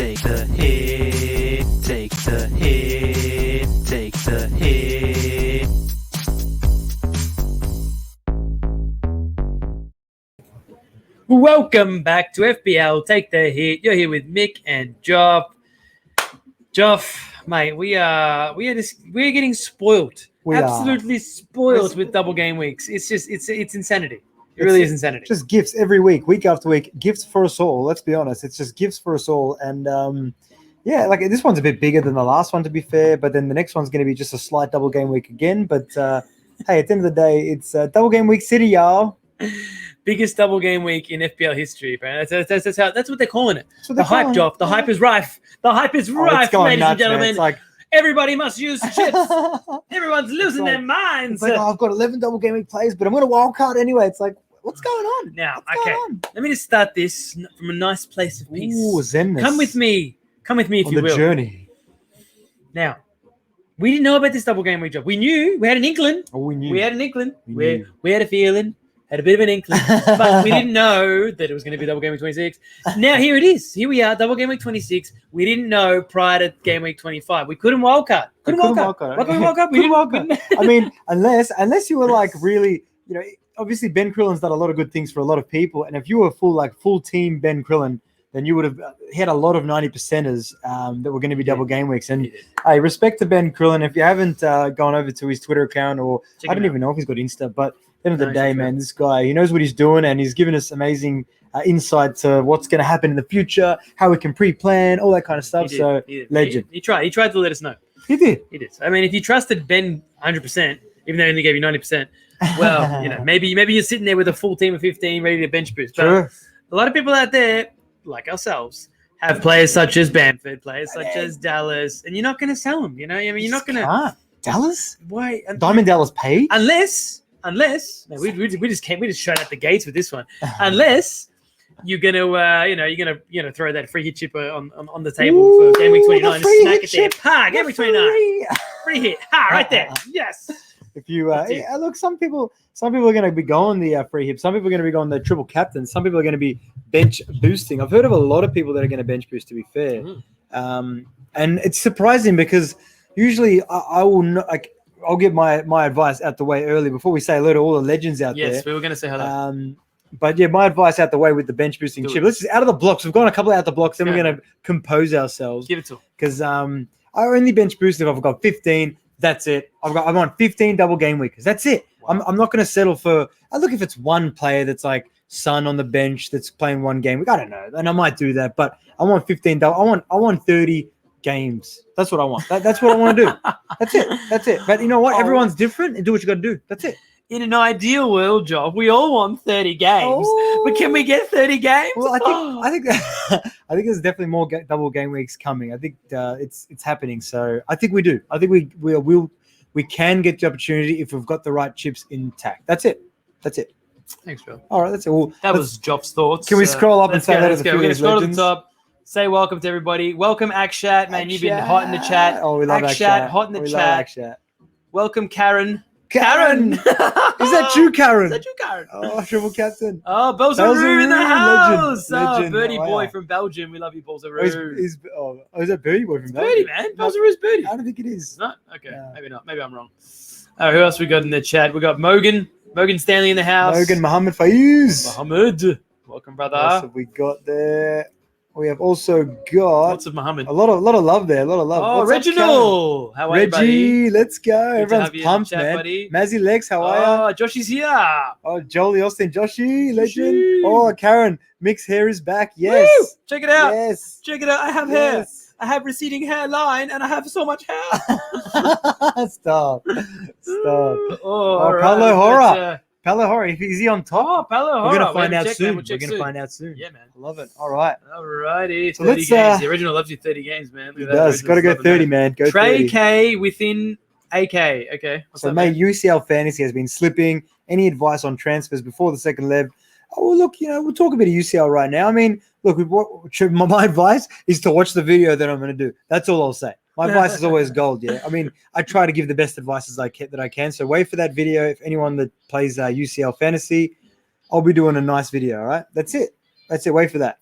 Take the hit, take the hit, take the hit. Welcome back to FPL Take the Hit. You're here with Mick and Joff. Joff, mate, we're getting spoiled. Absolutely spoiled with double game weeks. It's insanity. It really is insanity. Just gifts every week after week. Gifts for us all. Let's be honest. It's just gifts for us all. And yeah, like this one's a bit bigger than the last one, to be fair. But then the next one's going to be just a slight double game week again. But hey, at the end of the day, it's double game week city, y'all. Biggest double game week in FPL history, man. That's what they're calling it. The hype, Joff. The hype is rife. The hype is rife, ladies and gentlemen. It's like everybody must use chips. Everyone's losing their minds. It's like, I've got 11 double game week players, but I'm going to wild card anyway. It's like, what's going on? Now, let me just start this from a nice place of peace. Ooh, Zenness. Come with me if you will. On the journey. Now, we didn't know about this double game week, Job. We knew. We had an inkling. Oh, we knew. We had an inkling. We had a feeling. Had a bit of an inkling. But we didn't know that it was going to be double game week 26. Now, here it is. Here we are, double game week 26. We didn't know prior to game week 25. We couldn't wildcard. What can we wildcard? We didn't wildcard. I mean, unless you were like really, obviously Ben Crillen's done a lot of good things for a lot of people. And if you were full team Ben Crillen, then you would have had a lot of 90%ers that were going to be double game weeks. And hey, respect to Ben Crillen. If you haven't gone over to his Twitter account, or I don't even know if he's got Insta, but at the end of the day, man, this guy, he knows what he's doing, and he's given us amazing insight to what's going to happen in the future, how we can pre-plan, all that kind of stuff. Legend. He tried to let us know. He did. I mean, if you trusted Ben 100%, even though he only gave you 90%, well, maybe you're sitting there with a full team of 15 ready to bench boost. But a lot of people out there, like ourselves, have players such as Bamford, players such as Dallas, and you're not going to sell them. You're not going to. Dallas? Why? Diamond Dallas paid? Unless we just shut out the gates with this one. Unless you're gonna throw that free hit chipper on the table for game week 29 and smack it there. Ha! Game week 29, free hit. Ha! Right there. Yes. If you look, some people are going to be going the free hit. Some people are going to be going the triple captain. Some people are going to be bench boosting. I've heard of a lot of people that are going to bench boost, to be fair. And it's surprising because usually I will not like. I'll get my advice out the way early before we say hello to all the legends out there. Yes, we were going to say hello. But yeah, my advice out the way with the bench boosting chip. Let's just out of the blocks. We've gone a couple out the blocks, then we're going to compose ourselves. Give it to them. Because I only bench boost if I've got 15. That's it. I'm on 15 double game weeks. That's it. Wow. I'm not going to settle for. I look if it's one player that's like Son on the bench that's playing one game week. I don't know, and I might do that. But I want 15 double. I want 30 games. That's what I want. That's what I want to do. That's it. But you know what? Everyone's different, and do what you got to do. That's it. In an ideal world, Job, we all want 30 games. But can we get 30 games? Well, I think there's definitely more double game weeks coming. I think it's happening. So I think we do. I think we can get the opportunity if we've got the right chips intact. That's it. Thanks, Job. All right, that's it. Well, that was Job's thoughts. Can we scroll up and say that? We're going to scroll to the top. Say welcome to everybody. Welcome, Akshat, man. You've been hot in the chat. Oh, we love Akshat. Hot in the chat. Welcome, Karen. Is that you, Karen? Oh, triple captain. Oh, Belzeroo in the house. Legend. Birdie boy from Belgium. We love you, Belzeroo. Is that Birdie boy from Belgium? Birdie, man. Belzeroo's Birdie. I don't think it is. It's not? Okay, maybe not. Maybe I'm wrong. Who else we got in the chat? We got Mogan Stanley in the house. Mogan Mohammed Faiz. Mohammed. Welcome, brother. What have we got there? We have also got lots of Muhammad. A lot of love there. A lot of love. Oh, what's Reginald. How are you, buddy? Reggie, let's go. Good Everyone's pumped, man. Buddy. Mazzy Lex, how are you? Joshy's here. Oh, Jolie Austin. Joshy, legend. Oh, Karen. Mick's hair is back. Yes. Woo! Check it out. Yes. Check it out. I have hair. I have receding hairline, and I have so much hair. Stop. Oh, Paulo Hora. Paulo Hora, is he on top? Oh, Paulo Hora. We're going to find out soon. We're going to find out soon. Yeah, man. I love it. All right. All righty. So 30 games. The original loves you 30 games, man. It does. Got to go 30, man. Go Trey 30. K within AK. Okay. What's up, mate? UCL fantasy has been slipping. Any advice on transfers before the second leg? Oh, well, look, we'll talk a bit of UCL right now. I mean, look, my advice is to watch the video that I'm going to do. That's all I'll say. My advice is always gold, yeah. I mean, I try to give the best advice that I can. So wait for that video. If anyone that plays UCL fantasy, I'll be doing a nice video, all right? That's it. Wait for that.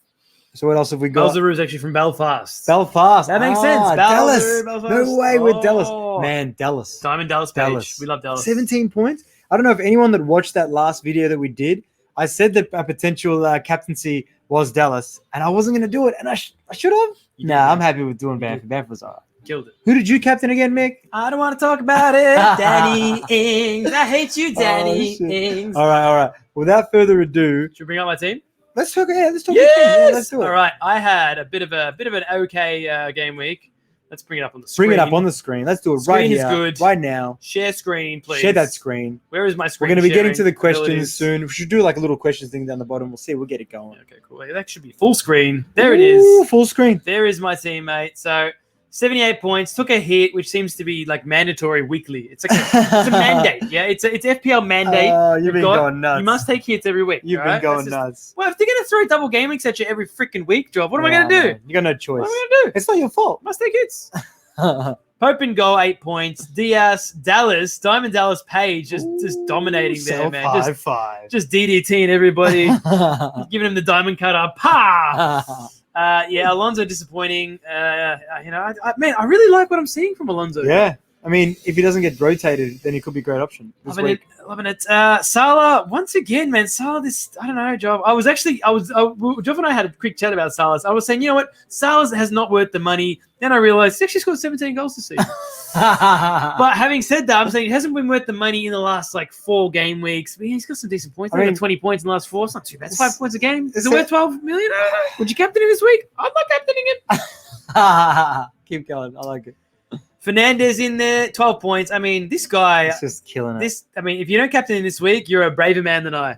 So what else have we got? Belzeroux is actually from Belfast. Belfast. That makes sense. Dallas. Belzeroux, Belfast. No way with Dallas. Oh. Man, Dallas. Diamond Dallas page. Dallas. We love Dallas. 17 points. I don't know if anyone that watched that last video that we did, I said that a potential captaincy was Dallas, and I wasn't going to do it, and I should have. Nah, I'm happy with doing Bamford. Bamford was all right. Killed it. Who did you captain again, Mick? I don't want to talk about it. Danny Ings. I hate you, Danny Ings. All right. Without further ado, should we bring up my team? Let's talk. Yeah, let's talk. Yes! Yeah, let's do it. All right. I had a bit of an okay game week. Let's bring it up on the screen. Bring it up on the screen. Let's do it right Screen here. is good. Right now. Share screen, please. Share that screen. Where is my screen? We're going to be getting to the sharing questions abilities? soon. We should do like a little questions thing down the bottom. We'll see. We'll get it going. Okay, cool. That should be full screen. There it is. Ooh, full screen. There is my teammate. So 78 points. Took a hit, which seems to be like mandatory weekly. It's like it's a mandate. Yeah, it's FPL mandate. You've been going nuts. You must take hits every week. You've been going nuts. Well, if they're going to throw double game weeks at you every freaking week, Job, what am I going to do? You got no choice. What am I going to do? It's not your fault. Must take hits. Pope in goal, 8 points. Diaz, Dallas, Diamond Dallas Page just dominating there, man. Just DDTing everybody. Giving him the diamond cutter. Pa! Yeah, Alonso disappointing. I really like what I'm seeing from Alonso. Yeah. I mean, if he doesn't get rotated, then he could be a great option this week. Loving it. Salah, once again, man. Salah, I don't know, Job. Job and I had a quick chat about Salah. I was saying, you know what? Salah has not worth the money. Then I realized he actually scored 17 goals this season. But having said that, I'm saying it hasn't been worth the money in the last 4 game weeks. But he's got some decent points. I mean, 20 points in the last 4. It's not too bad. It's 5 points a game. Is it worth 12 million? Would you captain him this week? I'm not captaining it. Keep going. I like it. Fernandez in there, 12 points. I mean, this guy. He's just killing it. If you don't captain him this week, you're a braver man than I.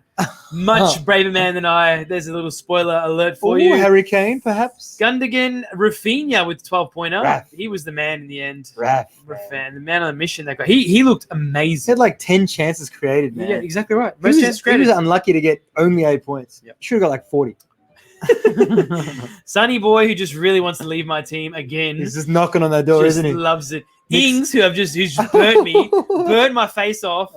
Much braver man than I. There's a little spoiler alert for you. Harry Kane, perhaps? Gundogan, Rafinha with 12.0. Raph. He was the man in the end. Raph. The man on the mission. That guy. He looked amazing. He had 10 chances created, man. Yeah, exactly right. Most chances created. He was unlucky to get only 8 points. Yep. Should have got 40. Sonny boy who just really wants to leave my team again. He's just knocking on that door, isn't he? Loves it. Ings, who's just burnt me, burned my face off.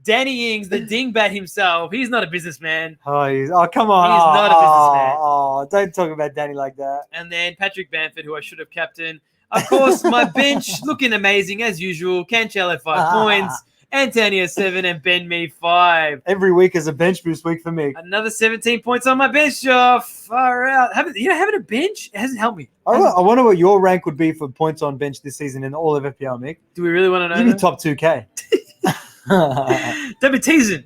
Danny Ings, the dingbat himself. He's not a businessman. Oh, come on. He's not a businessman. Oh, don't talk about Danny like that. And then Patrick Bamford, who I should have captained. Of course, my bench looking amazing as usual. Cancelo 5 points. Antonio 7 and Ben Me 5. Every week is a bench boost week for me. Another 17 points on my bench, Joe. Far out. Having a bench, it hasn't helped me. I wonder what your rank would be for points on bench this season in all of FPL, Mick. Do we really want to know? You'd be top 2K. Don't be teasing.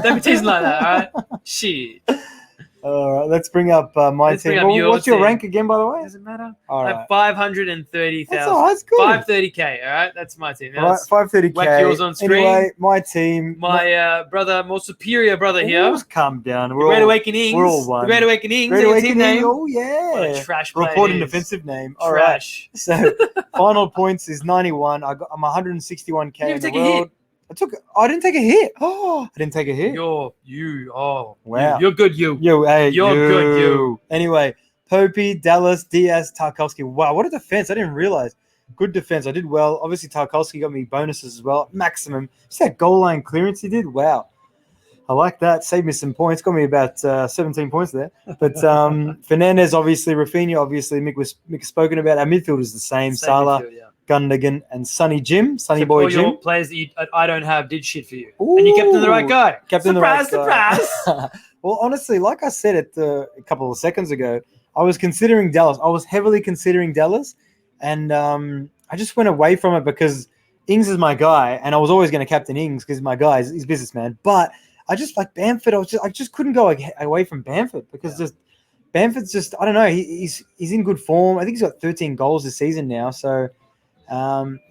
Don't be teasing like that, all right? Shit. All right, let's bring up my team. What's your rank again, by the way? Doesn't matter. All right. I have 530,000. That's good. 530K, all right? That's my team. All right, 530K. Whack yours on screen. Anyway, my team. My brother, more superior brother here. Just calm down. The Great Awakenings. We're all one. The Great Awakenings. Great Awakening. Team name. Oh, yeah. What a trash player. Reporting defensive name. All trash. Right. So, final points is 91. I'm 161K in the world. I didn't take a hit. Oh, I didn't take a hit. Wow. You're good, You're good, you. Anyway, Popey, Dallas, Diaz, Tarkowski. Wow, what a defense. I didn't realize. Good defense. I did well. Obviously, Tarkowski got me bonuses as well. Maximum. Just that goal line clearance he did. Wow. I like that. Saved me some points. Got me about 17 points there. But Fernandez, obviously. Rafinha, obviously. Mick has spoken about. Our midfield is the same. Salah. Midfield, yeah. Gundogan and Sonny Boy Jim. All your players that I don't have did shit for you. Ooh, and you kept the right guy. Surprise. Well, honestly, like I said a couple of seconds ago, I was considering Dallas. I was heavily considering Dallas. And I just went away from it because Ings is my guy. And I was always going to captain Ings because he's my guy. He's a businessman. But I just like Bamford. I just couldn't go away from Bamford because Bamford's just, I don't know. He's in good form. I think he's got 13 goals this season now. So,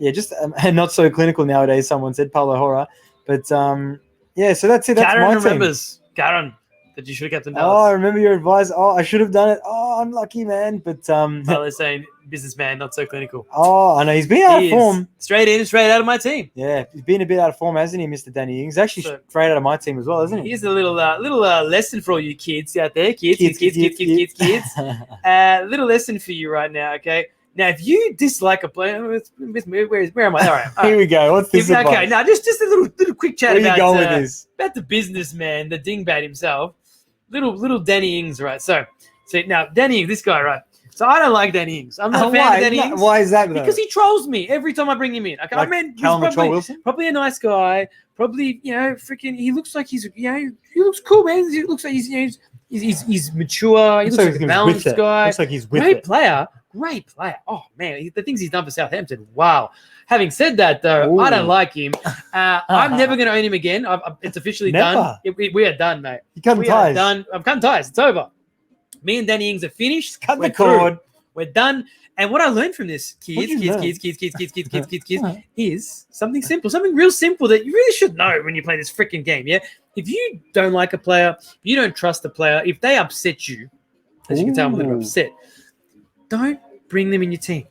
just not so clinical nowadays. Someone said Paulo Hora, but so that's it. That's Karen my remembers. Karen, that you should have kept them. Oh, I remember your advice. Oh, I should have done it. Oh, unlucky, man. But they're saying businessman, not so clinical. Oh, I know he's been out of form. Straight in, straight out of my team. Yeah, he's been a bit out of form, hasn't he, Mr. Danny Ings? Actually, straight out of my team as well, isn't he? Here's a little lesson for all you kids out there. Kids. Little lesson for you right now, okay? Now, if you dislike a player, where am I? All right. Here we go. What's this about? Okay, now just a little quick chat about the businessman, the dingbat himself. Little Danny Ings, right? So See, now, Danny Ings, this guy, right? So I don't like Danny Ings. I'm not a fan of Danny Ings. Why is that, though? Because he trolls me every time I bring him in. Okay, Like I mean, he's Callum the Troll Wilson? probably a nice guy. Probably, freaking, he looks like he's, he looks cool, man. He looks like he's, he's mature. He looks like a balanced guy. Looks like he's with Great it. player. Great player. Oh, man, the things he's done for Southampton. Wow. Having said that, though, Ooh. I don't like him. I'm never going to own him again. It's officially done. We are done, mate. You cutting We ties. are done. I'm cutting ties. It's over. Me and Danny Ings are finished. Cut We're the cord. through. We're done. And what I learned from this, kids, What'd you learn? is something simple, something real simple that you really should know when you play this freaking game. Yeah. If you don't like a player, if you don't trust a player, if they upset you, as you can tell, I'm a little upset. Don't bring them in your team.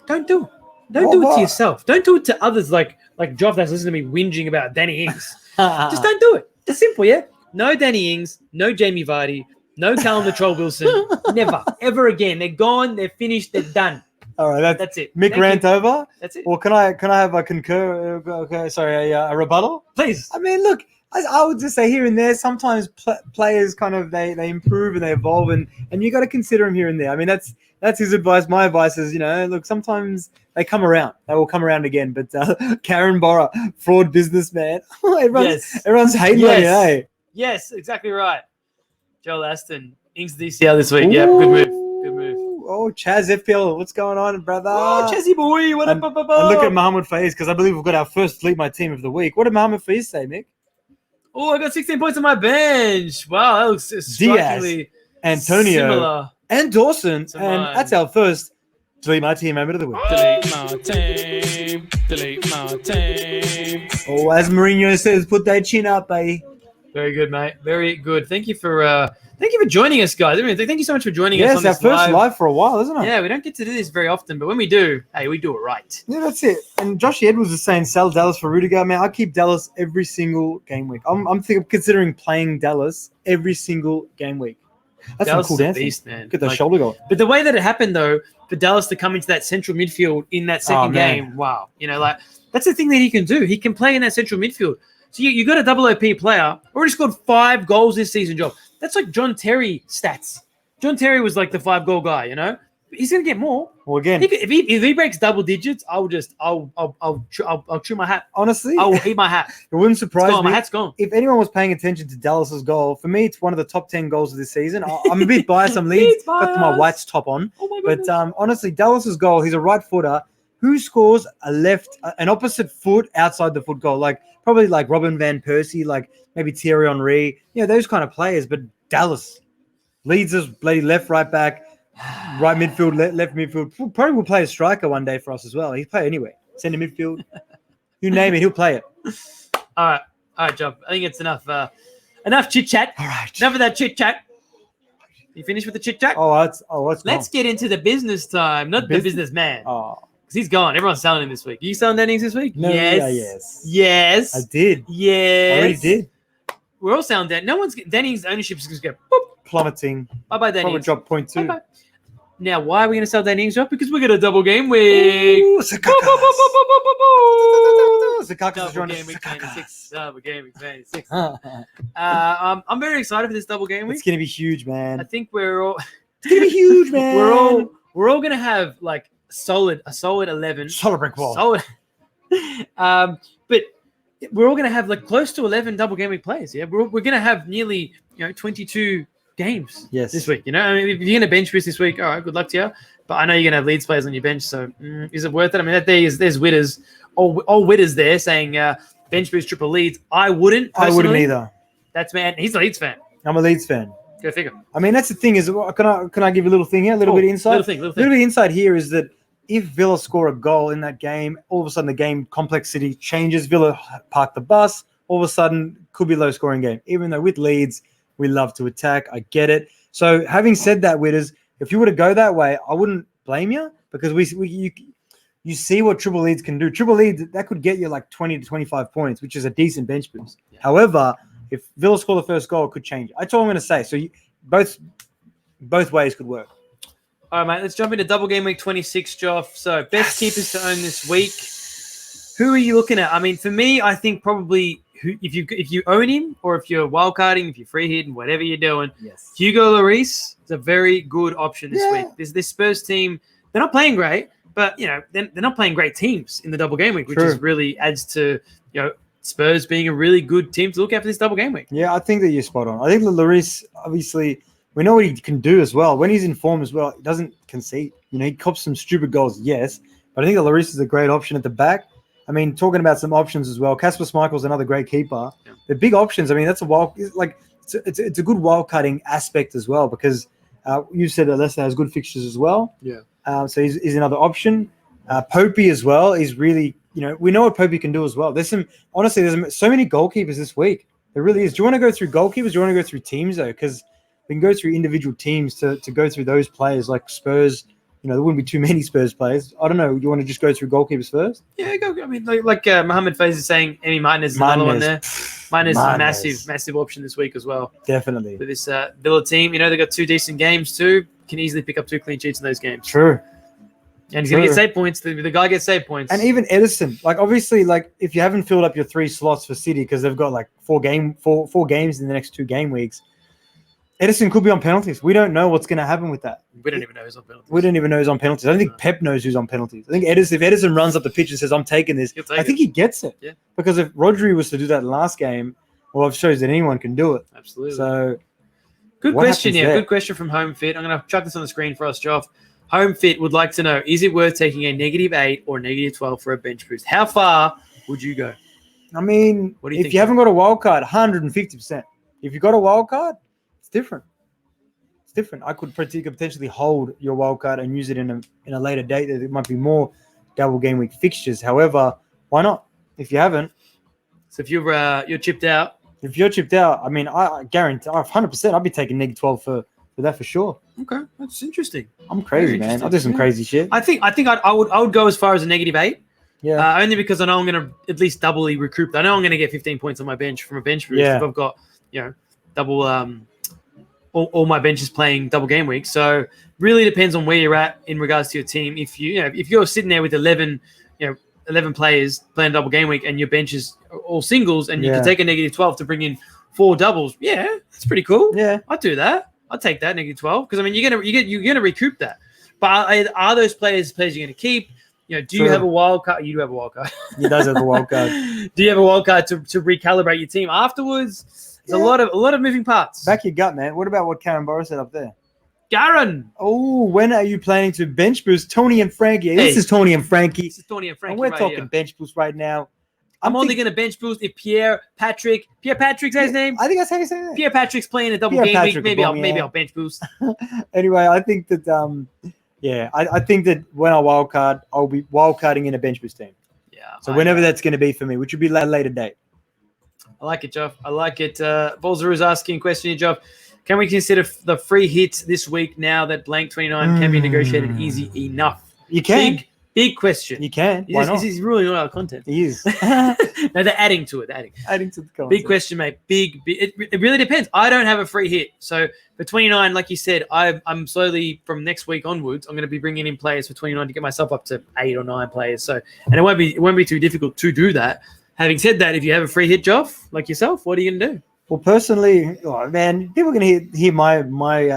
Don't do it. Don't do it to yourself. Don't do it to others like Joff that's listening to me whinging about Danny Ings. Just don't do it. It's simple, yeah? No Danny Ings, no Jamie Vardy, no Callum the Troll Wilson. Never, ever again. They're gone, they're finished, they're done. All right, that's it. Mick rant over. That's it. Or can I have a concur? Okay, sorry, a rebuttal? Please. I mean, look, I would just say here and there, sometimes players kind of they improve and they evolve, and you got to consider them here and there. I mean, that's his advice. My advice is, look, sometimes they come around. They will come around again. But Karen Borra, fraud businessman. Everyone's hating on you, eh? Yes, exactly right. Joel Aston, Ings DCL this week. Yeah, good move. Good move. Oh, Chaz FPL, what's going on, brother? Oh, Chazzy boy, what up? And look at Mohamed Faiz, because I believe we've got our first Delete My Team of the week. What did Mohamed Faiz say, Mick? Oh, I got 16 points on my bench. Wow, that looks strikingly Antonio, similar. And Dawson. And mine. that's our first Delete My Team moment of the week. Delete my team. Delete my team. Oh, as Mourinho says, put that chin up, eh? Very good, mate. Very good. Thank you for joining us, guys. Thank you so much for joining us on Yes, this our first live for a while, isn't it? Yeah, we don't get to do this very often, but when we do, hey, we do it right. Yeah, that's it. And Josh Edwards is saying sell Dallas for Rudiger. Man, I keep Dallas every single game week. I'm considering playing Dallas every single game week. That's Dallas a cool is a dance. beast, man. Get the shoulder goal. But the way that it happened, though, for Dallas to come into that central midfield in that second game, wow. That's the thing that he can do. He can play in that central midfield. So you got a double OP player, already scored 5 goals this season, Job. That's like John Terry stats. John Terry was like the 5-goal guy, He's gonna get more. Well, again, if he breaks double digits, I'll chew my hat. Honestly, I'll eat my hat. It wouldn't surprise me. My hat's gone. If anyone was paying attention to Dallas's goal, for me, it's one of the top 10 goals of this season. I'm a bit biased. I'm Leeds, got my White's top on. Oh my goodness. But honestly, Dallas's goal, he's a right footer who scores an opposite foot outside the foot goal, probably like Robin Van Persie, like maybe Thierry Henry, those kind of players. But Dallas leads us bloody left, right back, right midfield, left midfield. Probably will play a striker one day for us as well. He'll play anyway. Centre midfield. You name it, he'll play it. All right, Job. I think it's enough. Enough chit chat. All right. Enough of that chit chat. You finished with the chit chat? Let's get into the business time, not the businessman. Oh. He's gone. Everyone's selling him this week. Are you selling Danny Ings this week? No, yes. Yes. I did. Yes. I already did. We're all selling Dan. Danny Ings' ownership is going to go boop. Plummeting. Bye-bye, Danny Ings. Probably drop 0.2. Bye-bye. Now, why are we going to sell Danny Ings? Because we got a double game week. Ooh, Double game week 26. Double game week 26. I'm very excited for this double game week. It's going to be huge, man. I think we're all... It's going to be huge, man. We're all going to have, a solid 11. Solid brick wall. Solid. But we're all going to have close to 11 double game week players. Yeah, we're going to have nearly 22 games this week. I mean, if you're going to bench boost this week, all right, good luck to you. But I know you're going to have Leeds players on your bench, so is it worth it? I mean, there's Witters, all Witters there saying bench boost triple Leeds. I wouldn't either. That's man. He's a Leeds fan. I'm a Leeds fan. Go figure. I mean, that's the thing is, can I give a little thing here? A little bit of insight? Little bit of insight here is that if Villa score a goal in that game, all of a sudden the game complexity changes. Villa park the bus. All of a sudden, could be a low-scoring game. Even though with Leeds, we love to attack. I get it. So having said that, Witters, if you were to go that way, I wouldn't blame you because you see what Triple Leeds can do. Triple Leeds, that could get you 20 to 25 points, which is a decent bench boost. Yeah. However, if Villa score the first goal, it could change. That's all I'm going to say. So both ways could work. All right, mate. Let's jump into double game week 26, Joff. So best keepers to own this week. Who are you looking at? I mean, for me, I think probably if you own him or if you're wildcarding, if you're free hitting, whatever you're doing, Yes. Hugo Lloris is a very good option this week. This Spurs team, they're not playing great, but they're not playing great teams in the double game week, which is really adds to Spurs being a really good team to look at for this double game week. Yeah, I think that you're spot on. I think Lloris, obviously, we know what he can do as well. When he's in form as well, he doesn't concede. He cops some stupid goals, yes, but I think that Lloris is a great option at the back. I mean, talking about some options as well, Kasper Schmeichel's another great keeper. Yeah. They're big options. I mean, that's it's a good wild cutting aspect as well because you said that Leicester has good fixtures as well. Yeah. So he's another option. Popey as well is really, we know what Popey can do as well. There's so many goalkeepers this week. There really is. Do you want to go through goalkeepers? Do you want to go through teams though? Because we can go through individual teams to go through those players like Spurs. There wouldn't be too many Spurs players. I don't know. You want to just go through goalkeepers first? Yeah, go. I mean, like Mohamed Faiz is saying, Emi Martinez is another one there. Martinez is a massive option this week as well. Definitely. For this Villa team, they've got 2 decent games too. Can easily pick up 2 clean sheets in those games. True. And he's going to get save points. The guy gets save points. And even Edison, obviously, if you haven't filled up your 3 slots for City because they've got 4 games in the next 2 game weeks, Edison could be on penalties. We don't know what's going to happen with that. We don't even know who's on penalties. We don't even know who's on penalties. I don't think Pep knows who's on penalties. I think if Edison runs up the pitch and says, I'm taking this, I think he gets it. Yeah. Because if Rodri was to do that in the last game, well, it shows that anyone can do it. Absolutely. So, good question. Yeah, good question from Home Fit. I'm going to chuck this on the screen for us, Joff. Home Fit would like to know, is it worth taking a -8 or -12 for a bench boost? How far would you go? I mean, if you haven't got a wild card, 150%. If you've got a wild card, it's different. It's different. I could potentially hold your wild card and use it in a later date. There might be more double game week fixtures. However, why not? If you haven't. So if you're chipped out. If you're chipped out, I mean, I guarantee 100%. I'd be taking -12 for that for sure. Okay, that's interesting. I'm crazy, man. I'll do some crazy shit. I think I would go as far as a -8. Yeah. Only because I know I'm going to at least doubly recoup. I know I'm going to get 15 points on my bench from a bench boost if I've got double all my benches playing double game week. So really depends on where you're at in regards to your team. If if you're sitting there with 11 players playing double game week and your bench is all singles and you can take a -12 to bring in 4 doubles, it's pretty cool. Yeah, I'd do that. I'd take that -12 because I mean you're gonna recoup that. But are those players you're gonna keep? Do you have a wild card? You do have a wild card. He does have a wild card. Do you have a wild card to recalibrate your team afterwards? There's a lot of moving parts. Back your gut, man. What about what Karen Burrow said up there? Garen. Oh, when are you planning to bench boost Tony and Frankie? Hey, this is Tony and Frankie. This is Tony and Frankie. And we're talking bench boost right now. I'm only going to bench boost if Pierre Patrick's his name. I think that's how you say it. Pierre Patrick's playing a double game week. Maybe I'll bench boost. Anyway, I think that I think that when I wild card, I'll be wild carding in a bench boost team. Yeah. So whenever that's going to be for me, which would be a later date. I like it, Joff. I like it. Bolzer is asking a question here, Joff. Can we consider the free hit this week now that blank 29 can be negotiated easy enough? You can. Big question. You can. Why not? He's ruling all our content. He is. No, they're adding to it. Adding to the content. Big question, mate. Big. It really depends. I don't have a free hit. So for 29, like you said, I'm slowly, from next week onwards, I'm going to be bringing in players for 29 to get myself up to 8 or 9 players. So, and it won't be too difficult to do that. Having said that, if you have a free hit, Joff, like yourself, what are you going to do? Well, personally, people are going to hear my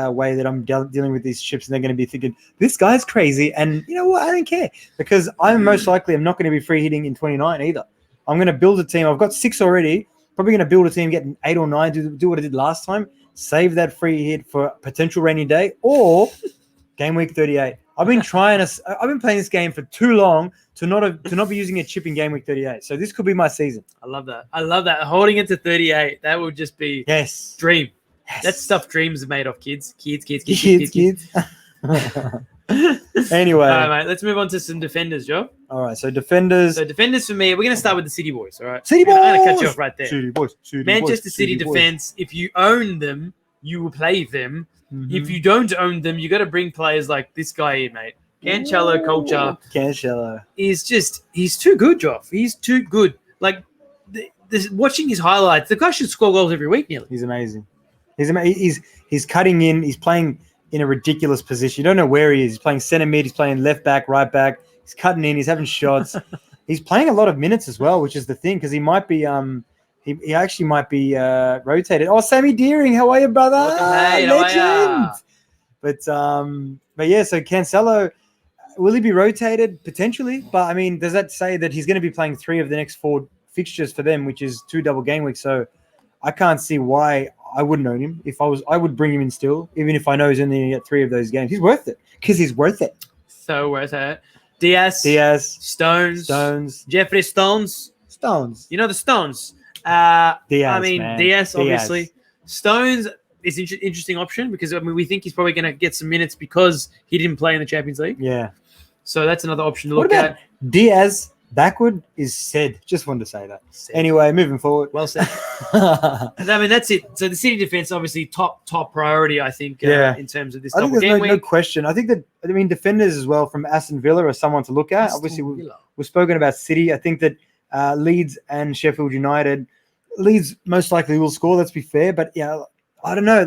way that I'm dealing with these chips, and they're going to be thinking, this guy's crazy. And you know what? I don't care because I'm most likely not going to be free hitting in 29 either. I'm going to build a team. I've got 6 already. Probably going to build a team, get 8 or 9, do what I did last time, save that free hit for a potential rainy day or game week 38. I've been playing this game for too long to not be using a chip in game week 38. So this could be my season. I love that. Holding it to 38, that would just be dream. Yes. That's stuff dreams are made of, kids. Kids. Anyway. All right, mate. Let's move on to some defenders, Joe. All right, so defenders. So defenders for me, we're going to start with the City boys, all right? City boys! I'm going to cut you off right there. City boys. Manchester City defense, if you own them, you will play them. Mm-hmm. If you don't own them, you got to bring players like this guy here, mate. Cancelo culture. Cancelo is he's too good, Joff. He's too good. Like, watching his highlights, the guy should score goals every week nearly. He's amazing. He's cutting in. He's playing in a ridiculous position. You don't know where he is. He's playing centre mid. He's playing left back, right back. He's cutting in. He's having shots. He's playing a lot of minutes as well, which is the thing because he might be He actually might be rotated. Oh, Sammy Deering, how are you, brother? Hey, Legend. But yeah, so Cancelo, will he be rotated? Potentially. But I mean, does that say that he's going to be playing 3 of the next 4 fixtures for them, which is 2 double game weeks? So I can't see why I wouldn't own him. If I would bring him in still, even if I know he's only going to get 3 of those games. He's worth it because he's worth it. So worth it. Diaz, Stones, Jeffrey Stones. You know the Stones. Diaz, I mean, man. Diaz, obviously. Stones is an interesting option because we think he's probably going to get some minutes because he didn't play in the Champions League. Yeah. So that's another option to What look about at. Diaz backward is said. Just wanted to say that. Anyway, moving forward. Well said. I mean, that's it. So the City defense, obviously, top priority, I think, in terms of this double game week. No question. I think that, defenders as well from Aston Villa are someone to look at. Obviously, we've spoken about City. I think that Leeds and Sheffield United, Leeds most likely will score, let's be fair. But, yeah, I don't know.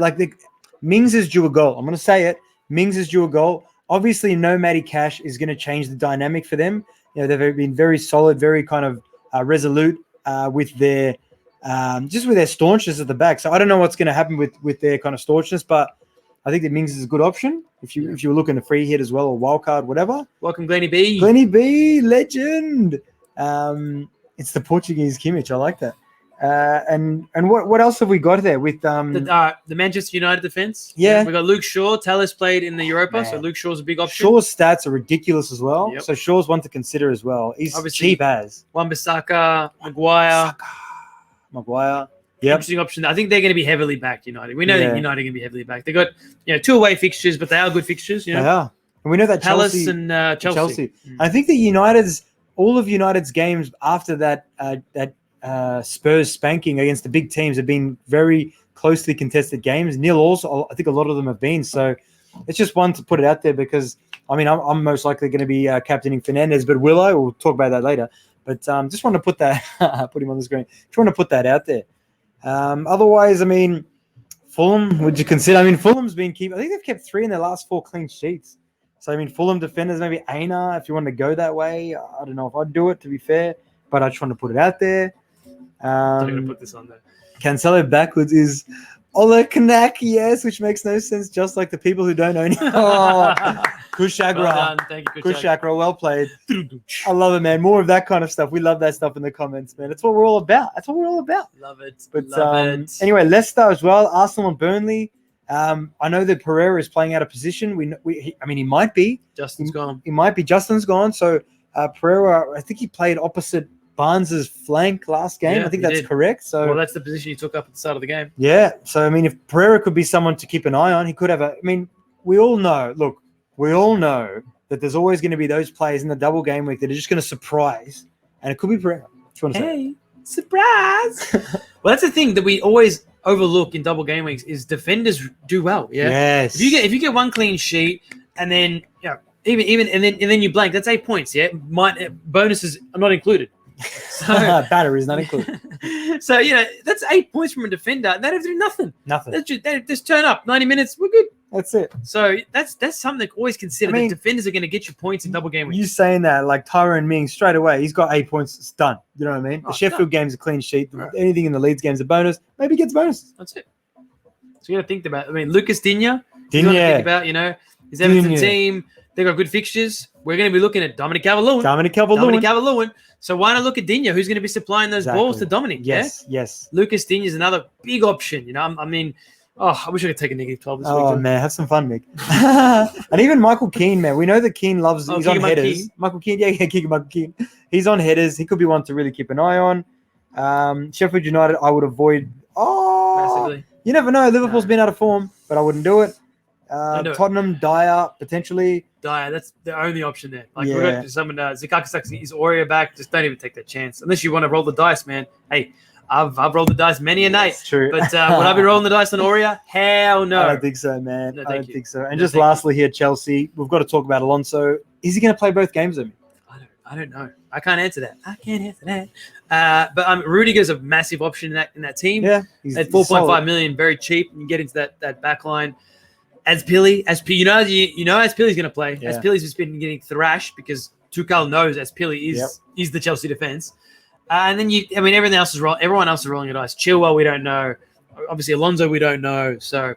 Mings is due a goal. I'm going to say it. Mings is due a goal. Obviously, no Matty Cash is going to change the dynamic for them. They've been very solid, very kind of resolute with their just with their staunchness at the back. So I don't know what's going to happen with their kind of staunchness, but I think that Mings is a good option if you were looking to free hit as well or wild card, whatever. Welcome, Glennie B. Glennie B, legend. It's the Portuguese Kimmich. I like that. And what else have we got there with the Manchester United defense? Yeah, we got Luke Shaw. Talis played in the Europa, so Luke Shaw's a big option. Shaw's stats are ridiculous as well, Yep. so Shaw's one to consider as well. He's Obviously, cheap as Wan-Bissaka, Maguire. Yep. Interesting option. I think they're going to be heavily backed. United. We know that United are going to be heavily backed. They got 2 away fixtures, but they are good fixtures. They are, and we know that Palace Chelsea and Chelsea. I think that all of United's games after that Spurs spanking against the big teams have been very closely contested games. Nil also, I think a lot of them have been. So it's just one to put it out there because, I mean, I'm most likely going to be captaining Fernandes, but we'll talk about that later. But just want to put that, put him on the screen. Just want to put that out there. Otherwise, I mean, Fulham, would you consider? I mean, Fulham's been I think they've kept 3 in their last 4 clean sheets. So, I mean, Fulham defenders, maybe Aina, if you want to go that way. I don't know if I'd do it, to be fair, but I just want to put it out there. I'm going to put this on there. Cancelo backwards is Ola Kanak, yes, which makes no sense, just like the people who don't own him. Oh, Kushagra. Well done. Thank you, Kushagra. Well played. I love it, man. More of that kind of stuff. We love that stuff in the comments, man. That's what we're all about. Love it. But anyway, Leicester as well, Arsenal and Burnley. I know that Pereira is playing out of position. He might be. Justin's gone. He might be. Justin's gone. So Pereira, I think he played opposite Barnes's flank last game. I think that's correct. So that's the position he took up at the start of the game. Yeah. So I mean, if Pereira could be someone to keep an eye on, he could have we all know that there's always going to be those players in the double game week that are just going to surprise, and it could be Pereira. Hey, surprise! Well, that's the thing that we always overlook in double game weeks is defenders do well. Yeah. Yes. If you get 1 clean sheet and then even and then you blank, that's 8 points. Yeah. Bonuses are not included. So batteries not included. So that's 8 points from a defender. They don't have to do nothing. They just turn up 90 minutes. We're good. That's it. So that's something to always consider. That defenders are going to get you points in double game week. You saying that like Tyrone Mings straight away, he's got 8 points. It's done. You know what I mean? The Sheffield game's a clean sheet. Right. Anything in the Leeds game's a bonus. Maybe he gets bonus. That's it. So you got to think about. Lucas Digne. You got to think about. His Everton team. They got good fixtures. We're going to be looking at Dominic Calvert-Lewin. So why not look at Digne, who's going to be supplying those balls to Dominic? Yes. Lucas Digne is another big option. I wish I could take a negative 12 this week. Oh, man, have some fun, Mick. And even Michael Keane, man. We know that Keane loves. He's on headers. Michael Keane, Michael Keane. He's on headers. He could be one to really keep an eye on. Sheffield United, I would avoid. Massively. You never know. Liverpool's been out of form, but I wouldn't do it. Tottenham, Dyer, potentially. Dyer, that's the only option there. We've got someone, Zikakis is Aurea back. Just don't even take that chance. Unless you want to roll the dice, man. Hey, I've rolled the dice many a night. That's true. But would I be rolling the dice on Aurea? Hell no. I don't think so, man. No, I don't think so. And just lastly here, Chelsea. We've got to talk about Alonso. Is he going to play both games of me? I don't know. I can't answer that. But Rudiger's a massive option in that team. Yeah. At 4.5 million, very cheap. You get into that back line. Azpili, Azpili's going to play. Yeah. Azpili's just been getting thrashed because Tuchel knows Azpili is the Chelsea defense. And then everything else is wrong. Everyone else is rolling the dice. Chilwell, we don't know. Obviously, Alonso, we don't know. So,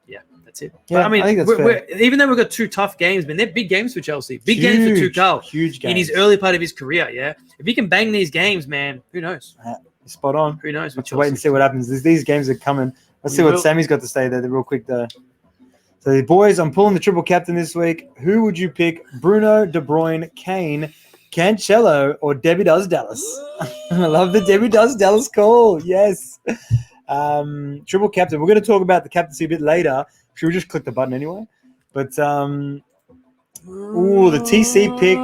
yeah, that's it. Yeah, but, I think that's we're, even though we've got 2 tough games, man, they're big games for Chelsea. Big games for Tuchel. Huge games. In his early part of his career, yeah. If he can bang these games, man, who knows? Spot on. Who knows? Let's wait and see what happens. These games are coming. Let's see what Sammy's got to say there real quick, though. So, boys, I'm pulling the triple captain this week. Who would you pick? Bruno, De Bruyne, Kane, Cancelo, or Debbie Does Dallas? I love the Debbie Does Dallas call. Yes. Triple captain. We're going to talk about the captaincy a bit later. Should we just click the button anyway? But, the TC pick.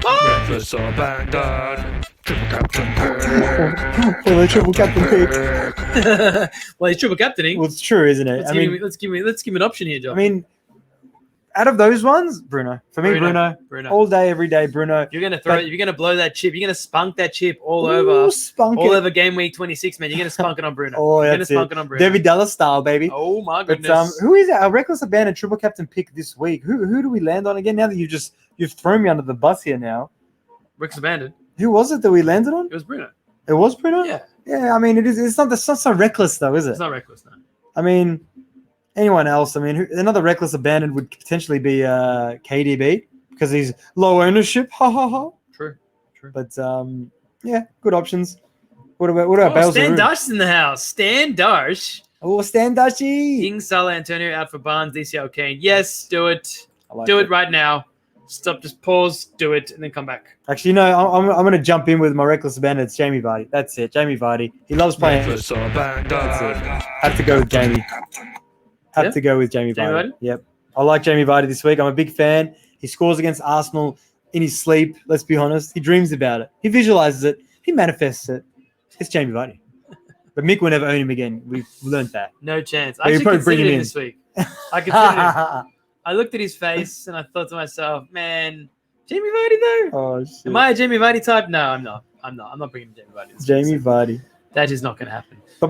Breakfast or Baghdad. Triple captain pick. The triple captain pick. Well, he's triple captaining. Well, it's true, isn't it? Let's give him an option here, John. I mean, out of those ones, Bruno. For me, Bruno. All day, every day, Bruno. You're gonna throw it. You're gonna blow that chip. You're gonna spunk that chip all over Game Week 26, man. You're gonna spunk it on Bruno. You're gonna spunk it on Bruno. Debbie Dallas style, baby. Oh my goodness. But who is our reckless abandoned triple captain pick this week? Who do we land on again? Now that you've thrown me under the bus here now. Reckless abandoned. Who was it that we landed on? It was Bruno. It was Bruno. Yeah. Yeah. I mean, it's not so reckless though, is it? It's not reckless, no. I mean, anyone else? I mean, another reckless abandoned would potentially be KDB because he's low ownership. Ha ha ha. True. But yeah, good options. What about Bales? Stan Darsh in the house. Stan Darsh. Oh, Stan Dashy. King Salah Antonio out for Barnes, DCL Kane. Yes, do it. Like do it right now. Stop, just pause, do it, and then come back. Actually, no, I'm going to jump in with my reckless abandon. It's Jamie Vardy. That's it, Jamie Vardy. He loves playing. Breakfast or Baghdad. Have to go with Jamie. To go with Jamie Vardy. Yep. I like Jamie Vardy this week. I'm a big fan. He scores against Arsenal in his sleep. Let's be honest. He dreams about it. He visualizes it. He manifests it. It's Jamie Vardy. But Mick will never own him again. We've learned that. No chance. I actually considered him this week. I considered him. I looked at his face and I thought to myself, man, Jamie Vardy though? Oh, shit. Am I a Jamie Vardy type? No, I'm not. I'm not bringing Jamie Vardy. Jamie Vardy. That is not going to happen. But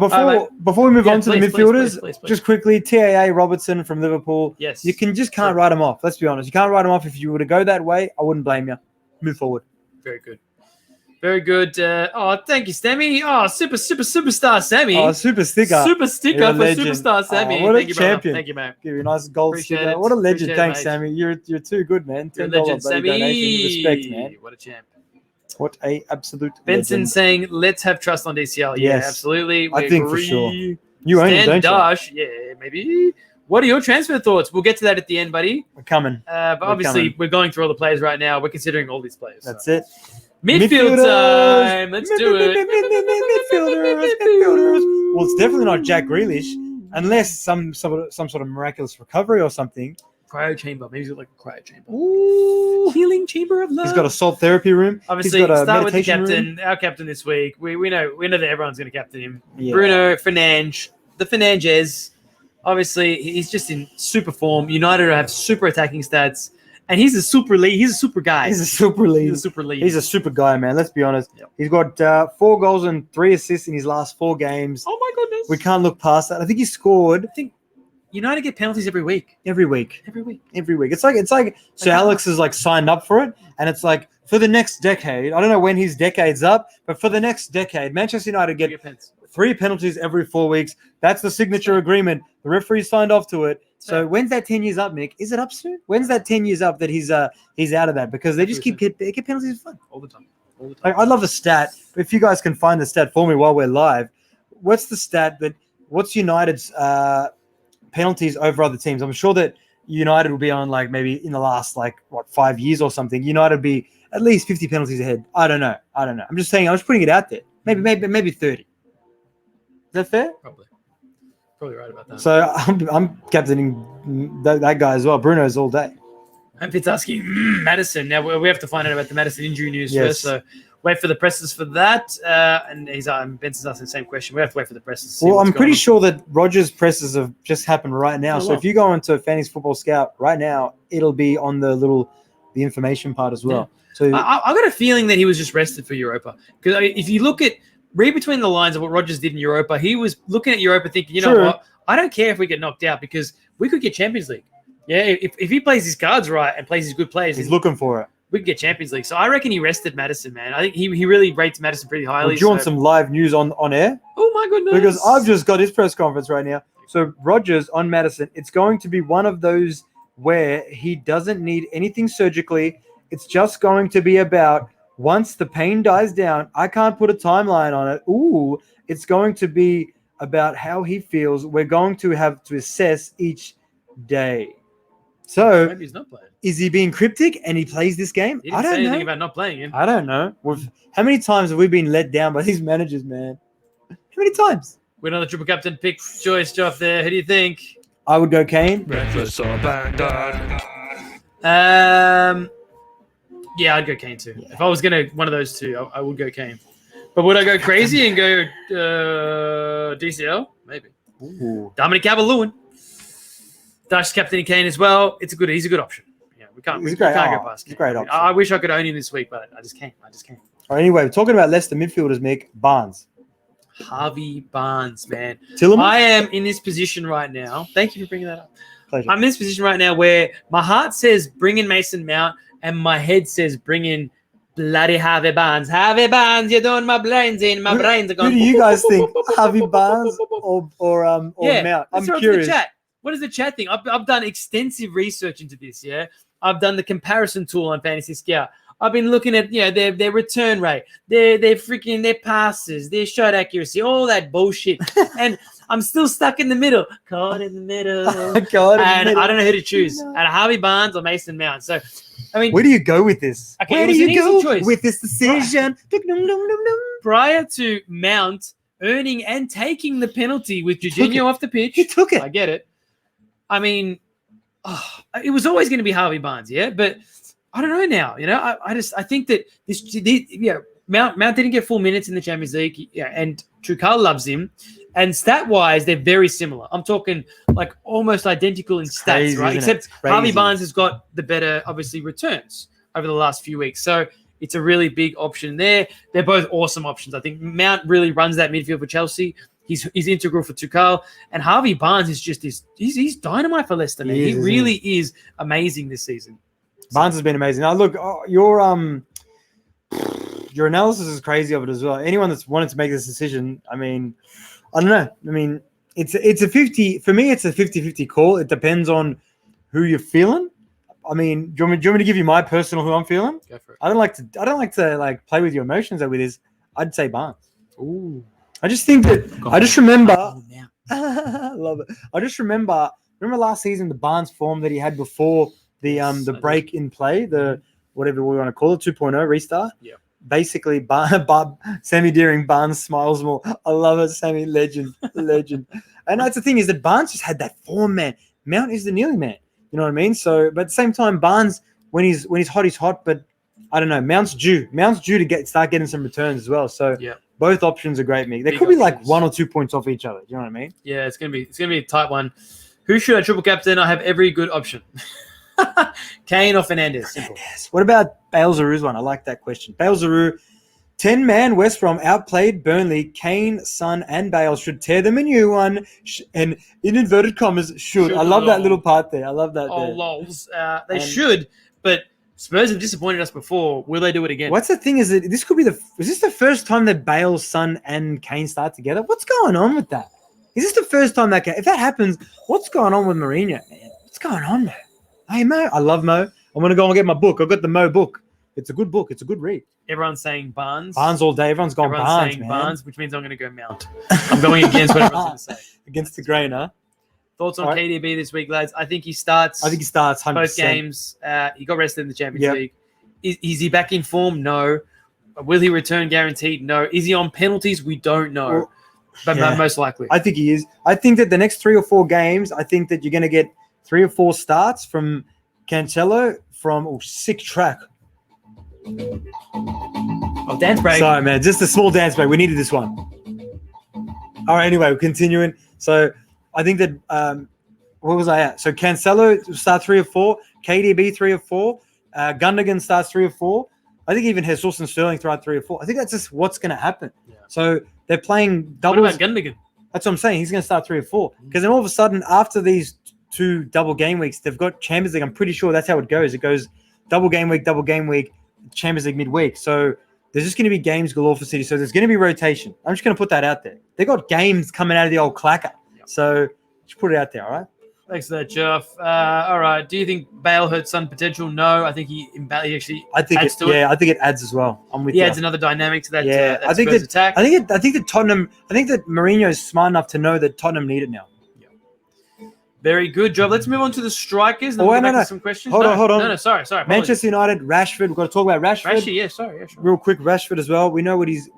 before we move on to the midfielders, please. just quickly, TAA Robertson from Liverpool. Yes. You can't write him off. Let's be honest. You can't write him off. If you were to go that way, I wouldn't blame you. Move forward. Very good. Very good. Thank you, Sammy. Oh, superstar Sammy. Oh, super sticker. Super sticker for superstar Sammy. What Thank a you, champion. brother. Thank you, man. Give you a nice gold Appreciate sticker. it. What a legend. Appreciate Thanks, it, Sammy. You're too good, man. You're a legend, Sammy. Respect, man. What a champ. What a absolute Benson legend. saying, let's have trust on DCL. Yeah, Yes. absolutely. I think for sure. You own it, Stan don't Dash, yeah, maybe. What are your transfer thoughts? We'll get to that at the end, buddy. We're coming. But obviously, we're going through all the players right now. We're considering all these players. That's it. Midfield time. Let's do it. Midfielders. Well, it's definitely not Jack Grealish, unless some sort of miraculous recovery or something. Cryo chamber. Maybe he's got like a cryo chamber. Ooh. Healing chamber of love. He's got a salt therapy room. Obviously, He's got a start with the meditation captain. room. Our captain this week. We know that everyone's going to captain him. Yeah. Bruno Fernandes, the Fernandes. Obviously, he's just in super form. United have super attacking stats, and he's a super lead. He's a super guy. He's a super lead. He's a super guy, man. Let's be honest. Yep. He's got 4 goals and 3 assists in his last 4 games. Oh my goodness! We can't look past that. I think he scored. I think United get penalties every week. Every week. It's like Sir Alex is like signed up for it, and it's like for the next decade. I don't know when his decade's up, but for the next decade, Manchester United get 3 penalties every 4 weeks. That's the signature agreement. The referee signed off to it. So when's that 10 years up, Mick? Is it up soon? When's that 10 years up that he's out of that? Because they just get penalties for fun. All the time. Like, I'd love a stat. If you guys can find the stat for me while we're live, what's the stat what's United's penalties over other teams? I'm sure that United will be on like maybe in the last 5 years or something. United will be at least 50 penalties ahead. I don't know. I'm just saying. I'm just putting it out there. Maybe 30. Is that fair? Probably right about that. So I'm captaining that guy as well. Bruno's all day. And Fitzasky, Madison. Now we have to find out about the Madison injury news first. So wait for the presses for that. And Benson's asking the same question. We have to wait for the presses. To see I'm pretty sure that Rogers' presses have just happened right now. So if you go into Fantasy Football Scout right now, it'll be on the information part as well. Yeah. So I got a feeling that he was just rested for Europa. Because if you read between the lines of what Rogers did in Europa, he was looking at Europa thinking, you know what? I don't care if we get knocked out because we could get Champions League. Yeah, if he plays his cards right and plays his good players. He's looking for it. we can get Champions League. So I reckon he rested Maddison, man. I think he really rates Maddison pretty highly. Well, do you want some live news on air? Oh my goodness! Because I've just got his press conference right now. So Rodgers on Maddison, it's going to be one of those where he doesn't need anything surgically. It's just going to be about once the pain dies down. I can't put a timeline on it. Ooh, it's going to be about how he feels. We're going to have to assess each day. So maybe he's not playing. Is he being cryptic and he plays this game? He didn't say anything about not playing him. I don't know. How many times have we been let down by these managers, man? How many times? We're another triple captain pick choice, Joff there. Who do you think? I would go Kane. Breakfast or bandad. Yeah, I'd go Kane too. Yeah. If I was gonna one of those two, I would go Kane. But would I go crazy and go DCL? Maybe. Ooh. Dominic Calvert-Lewin. Dutch captain Kane as well. He's a good option. Yeah, we can't go past Kane. He's a great option. I wish I could own him this week, but I just can't. All right, anyway, we're talking about Leicester midfielders, Mick. Barnes. Harvey Barnes, man. Tillman? I am in this position right now. Thank you for bringing that up. Pleasure. I'm in this position right now where my heart says bring in Mason Mount and my head says bring in bloody Harvey Barnes. Harvey Barnes, you're doing my brains in. My brains are going. Who do you guys think? Harvey Barnes or Mount? I'm curious. What is the chat thing? I've done extensive research into this, yeah? I've done the comparison tool on Fantasy Scout. I've been looking at their return rate, their passes, their shot accuracy, all that bullshit. And I'm still stuck in the middle. Caught in the middle. I don't know who to choose. And Harvey Barnes or Mason Mount. So I mean, where do you go with this? Okay, where do you go with this decision? Prior to Mount earning and taking the penalty with Jorginho off the pitch. He took it. I get it. I mean, it was always going to be Harvey Barnes, yeah? But I don't know now. I think that Mount didn't get full minutes in the Champions League, and Trukal loves him. And stat-wise, they're very similar. I'm talking like almost identical in stats, crazy, right? Except Harvey Barnes has got the better, obviously, returns over the last few weeks. So it's a really big option there. They're both awesome options. I think Mount really runs that midfield for Chelsea. He's integral for Tuchel. And Harvey Barnes is just he's dynamite for Leicester, man. He really is amazing this season. Barnes has been amazing. Now, look, your analysis is crazy of it as well. Anyone that's wanted to make this decision, I mean, I don't know. I mean, it's a 50 for me. It's a 50-50 call. It depends on who you're feeling. I mean, do you want me to give you my personal who I'm feeling? Go for it. I don't like to play with your emotions with this. I'd say Barnes. Ooh. I just think that I just remember. I love it. I just remember last season the Barnes form that he had before the break in play, the whatever we want to call it, 2.0 restart. Yeah. Basically, Sammy Deering, Barnes smiles more. I love it, Sammy, legend. And that's the thing is that Barnes just had that form, man. Mount is the kneeling man. You know what I mean? So, but at the same time, Barnes when he's hot, he's hot. But I don't know. Mount's due to start getting some returns as well. So yeah. Both options are great, Mick. They could be like 1 or 2 points off each other. Do you know what I mean? Yeah, it's gonna be a tight one. Who should I triple captain? I have every good option. Kane or Fernandes. Simple. What about Bale Zarou's one? I like that question. Bale Zarou, 10-man West Brom outplayed Burnley. Kane, Son, and Bale should tear them a new one. And in inverted commas, should. I love that little part there. I love that. Oh, lols. They should, but Spurs have disappointed us before. Will they do it again? What's the thing is that this could be is this the first time that Bale, Son, and Kane start together? What's going on with that? Is this the first time if that happens, what's going on with Mourinho, man? What's going on, man? Hey, Mo. I love Mo. I'm going to go and get my book. I've got the Mo book. It's a good book. It's a good read. Everyone's saying Barnes. Barnes all day. Everyone's saying man. Barnes, which means I'm going to go Mount. I'm going against what everyone's going to say. Against the grain, huh? Thoughts on KDB this week, lads? I think he starts. 100%. Both games. He got rested in the Champions League. Is he back in form? No. Will he return guaranteed? No. Is he on penalties? We don't know. But most likely. I think he is. I think that the next 3 or 4 games, I think that you're going to get 3 or 4 starts from Cancelo from sick track. Oh, dance break. Sorry, man. Just a small dance break. We needed this one. All right, anyway, we're continuing. So I think that what was I at? So Cancelo start 3 or 4, KDB 3 or 4, Gundogan starts 3 or 4. I think even Jesus and Sterling throughout 3 or 4. I think that's just what's going to happen. Yeah. So they're playing doubles. What about Gundogan? That's what I'm saying. He's going to start 3 or 4. Because then all of a sudden, after these 2 double game weeks, they've got Champions League. I'm pretty sure that's how it goes. It goes double game week, Champions League midweek. So there's just going to be games galore for City. So there's going to be rotation. I'm just going to put that out there. They got games coming out of the old clacker. Yep. So just put it out there, all right? Thanks for that, Jeff. All right. Do you think Bale hurt Son potential? No. I think he actually adds to it. Yeah, I think it adds as well. I'm with you. He adds another dynamic to that. Yeah, I think that attack. I think that Mourinho is smart enough to know that Tottenham need it now. Very good job. Let's move on to the strikers. Then to some questions. Hold on. No, sorry. Manchester United, Rashford. We've got to talk about Rashford. Yeah, sure. Real quick, Rashford as well. We know what he's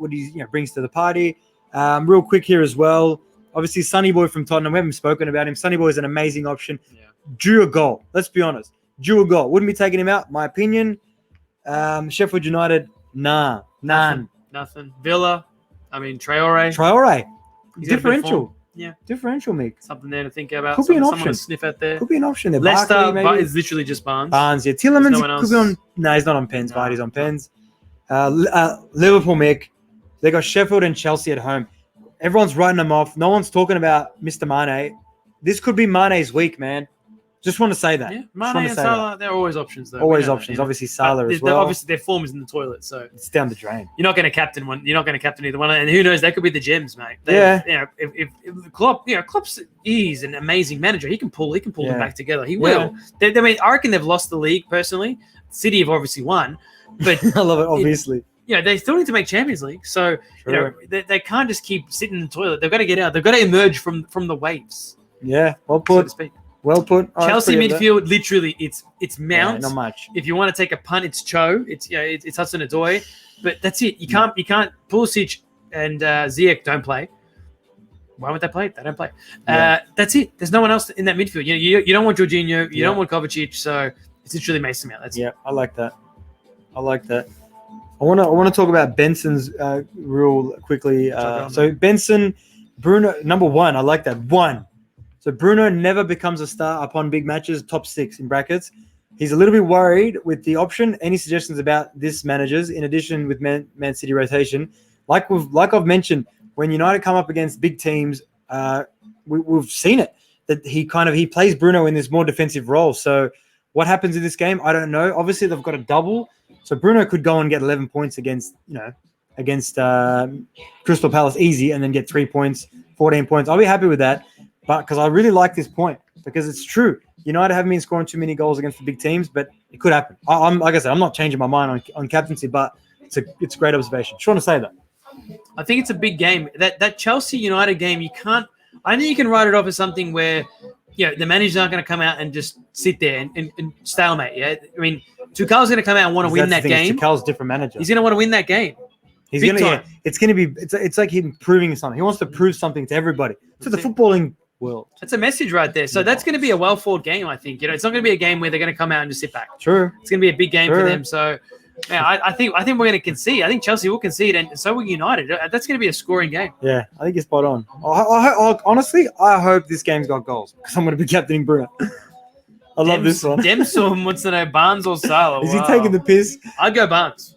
brings to the party. Real quick here as well. Obviously, Sonny Boy from Tottenham. We haven't spoken about him. Sonny Boy is an amazing option. Yeah. Drew a goal. Let's be honest. Drew a goal. Wouldn't be taking him out. My opinion. Sheffield United. Nah. None. Nothing. Villa. Traore. He's differential. Yeah. Differential, Mick. Something there to think about. Could be an option. Someone to sniff out there. Could be an option there. Leicester, but it's literally just Barnes. Yeah. Tielemans could be on. No, he's not on pens. No. Vardy's on pens. Liverpool, Mick. They got Sheffield and Chelsea at home. Everyone's writing them off. No one's talking about Mr. Mane. This could be Mane's week, man. Just want to say that. Yeah, Mane and Salah, they're always options, though. Always options. Obviously, Salah as well. Obviously, their form is in the toilet, so it's down the drain. You're not going to captain one. You're not going to captain either one, and who knows? They could be the gems, mate. If Klopp's he's an amazing manager. He can pull them back together. He will. I reckon they've lost the league personally. City have obviously won, but I love it. Obviously, they still need to make Champions League. So they can't just keep sitting in the toilet. They've got to get out. They've got to emerge from the waves. Yeah, well put. So to speak. Well put. Chelsea midfield, literally, it's Mount. Not much. If you want to take a punt, it's Cho. It's Hudson-Odoi, but that's it. You can't. Pulisic and Ziyech don't play. Why would they play? They don't play. That's it. There's no one else in that midfield. You don't want Jorginho. You don't want Kovacic. So it's literally Mason Mount. That's it. I like that. I want to talk about Benson's real quickly. So Benson, Bruno, number 1. I like that 1. So Bruno never becomes a star upon big matches, top 6 in brackets. He's a little bit worried with the option. Any suggestions about this managers in addition with Man City rotation? Like I've mentioned, when United come up against big teams, we've seen it that he plays Bruno in this more defensive role. So what happens in this game? I don't know. Obviously they've got a double, so Bruno could go and get 11 points against Crystal Palace easy, and then get 3 points, 14 points. I'll be happy with that. But because I really like this point, because it's true. United haven't been scoring too many goals against the big teams, but it could happen. I'm like I said, I'm not changing my mind on captaincy, but it's a great observation. Just want to say that. I think it's a big game. That Chelsea United game, you can't. I think you can write it off as something where, the manager's not going to come out and just sit there and stalemate. Yeah, Tuchel's going to come out and want to win that game. Tuchel's different manager. He's going to want to win that game. He's going to. It's going to be. It's like him proving something. He wants to prove something to everybody. To the footballing world. That's a message right there. So that's going to be a well-fought game, I think. It's not going to be a game where they're going to come out and just sit back. True. It's going to be a big game for them. So, I think we're going to concede. I think Chelsea will concede, and so will United. That's going to be a scoring game. Yeah, I think you're spot on. Honestly, I hope this game's got goals because I'm going to be captaining Bruno. I love this one. Demsum wants to know Barnes or Salah. Is he taking the piss? I'd go Barnes.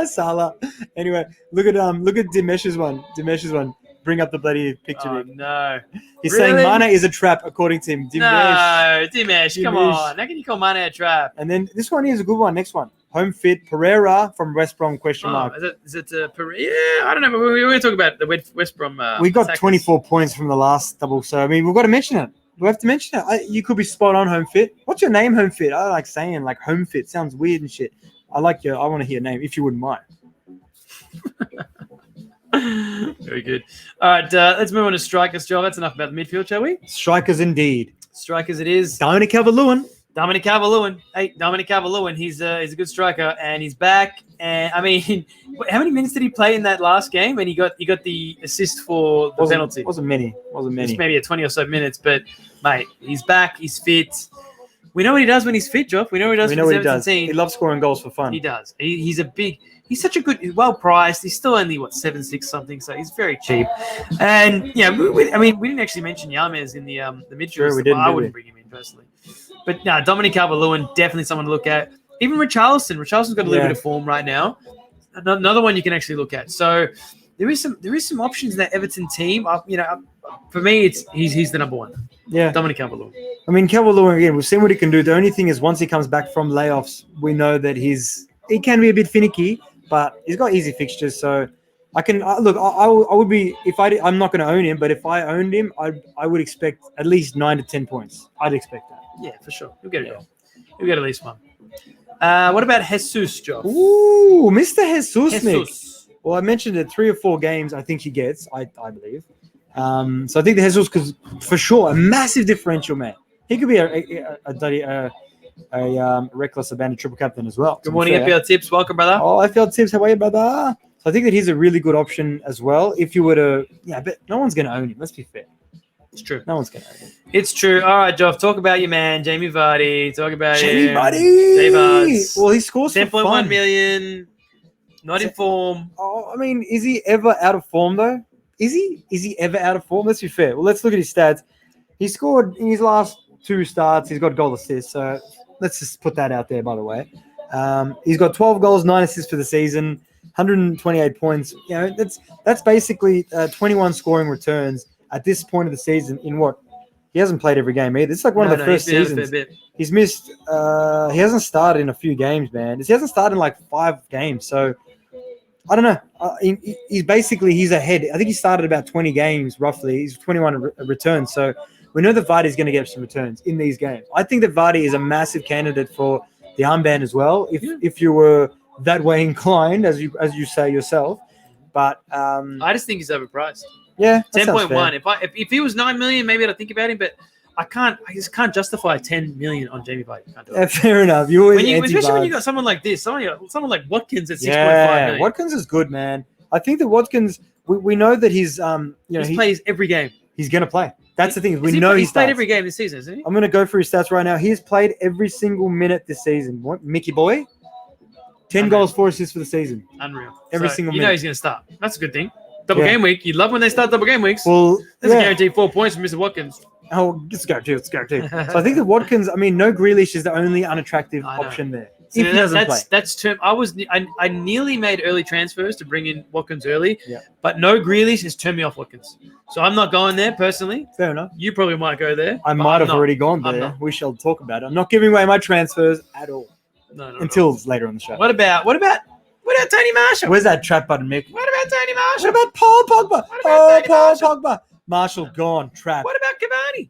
Salah. Anyway, look at Dimesh's one. Bring up the bloody picture. Oh, no. He's saying Mane is a trap, according to him. Dimesh, come on. How can you call Mane a trap? And then this one is a good one. Next one. Home fit. Pereira from West Brom, question mark. Is it Pereira? Yeah, I don't know. But we're going to talk about the West Brom. We got 24 points from the last double. So, we've got to mention it. We have to mention it. You could be spot on, home fit. What's your name, home fit? I like saying like home fit. Sounds weird and shit. I want to hear your name, if you wouldn't mind. Very good. All right, let's move on to strikers, Joel. That's enough about the midfield, shall we? Strikers indeed. Strikers it is. Dominic Calvert-Lewin. Hey, Dominic Calvert-Lewin. He's a good striker, and he's back. And how many minutes did he play in that last game? And he got the assist for the penalty. Wasn't many. It's maybe a 20 or so minutes, but mate, he's back. He's fit. We know what he does when he's fit, Joff. We know what he does for the 17 team. He loves scoring goals for fun. He does. He's such a good, he's well priced. He's still only 7-6 something, so he's very cheap. And we didn't actually mention Yamez in the midfield. Sure, we didn't. I wouldn't bring him in personally. But no, Dominic Calvert-Lewin, definitely someone to look at. Even Richarlison. Richarlison's got a little bit of form right now. Another one you can actually look at. So there is some options in that Everton team. For me, he's the number one. Yeah. Dominic Calvert-Lewin. I mean, Calvert-Lewin, again, we've seen what he can do. The only thing is once he comes back from layoffs, we know that he can be a bit finicky, but he's got easy fixtures. So I can look. I would be I'm not going to own him, but if I owned him, I would expect at least 9 to 10 points. I'd expect that. Yeah, for sure. You'll get a goal. You'll get at least one. What about Jesus, Joe? Ooh, Mr. Jesus. Nick. Jesus. Well, I mentioned it 3 or 4 games. I think he gets. I believe. So I think the Jesus, because for sure a massive differential, man. He could be a reckless abandoned triple captain as well. Good morning, FPL Tips. Welcome, brother. Oh, FPL Tips. How are you, brother? So I think that he's a really good option as well. If you were to, but no one's going to own him. Let's be fair. It's true. No one's going to own him. It's true. All right, Joff. Talk about your man, Jamie Vardy. Talk about Jamie him. Vardy. Jamie Vardy. Well, he scores for 10.1 fun. million. Not in form. Oh, I mean, is he ever out of form though? Is he ever out of form? Let's be fair. Well, let's look at his stats. He scored in his last 2 starts. He's got goal assists. So let's just put that out there, by the way. He's got 12 goals, 9 assists for the season, 128 points. You know, that's basically 21 scoring returns at this point of the season in what? He hasn't played every game either. It's like one of the first seasons. He's missed. He hasn't started in a few games, man. He hasn't started in like 5 games. So I don't know. He's ahead. I think he started about 20 games roughly. He's 21 returns. So we know that Vardy's going to get some returns in these games. I think that Vardy is a massive candidate for the armband as well. If you were that way inclined, as you say yourself, but I just think he's overpriced. Yeah, 10.1. If he was 9 million, maybe I'd think about him, but I just can't justify 10 million on Jamie Vardy. Can't do it. Fair enough. Especially when you got someone like this, someone like Watkins at 6.5 million. Watkins is good, man. I think that Watkins, we know that he plays every game. He's going to play. That's the thing. He's played every game this season, isn't he? I'm going to go through his stats right now. He's played every single minute this season. What, Mickey boy? 10 goals, 4 assists for the season. Unreal. Every single minute. You know he's going to start. That's a good thing. Double game week. You love when they start double game weeks. Well, there's a guaranteed 4 points from Mr. Watkins. Oh, it's guaranteed. So I think that Watkins, I mean, no Grealish is the only unattractive option there. So if he doesn't play. That's term. I nearly made early transfers to bring in Watkins early, but no Grealish has turned me off Watkins. So I'm not going there personally. Fair enough. You probably might go there. I might have already gone there. We shall talk about it. I'm not giving away my transfers at all. No, until later on the show. What about Tony Marshall? Where's that trap button, Mick? What about Tony Marshall? What about Paul Pogba? Paul Pogba. Marshall gone, trap. What about Cavani?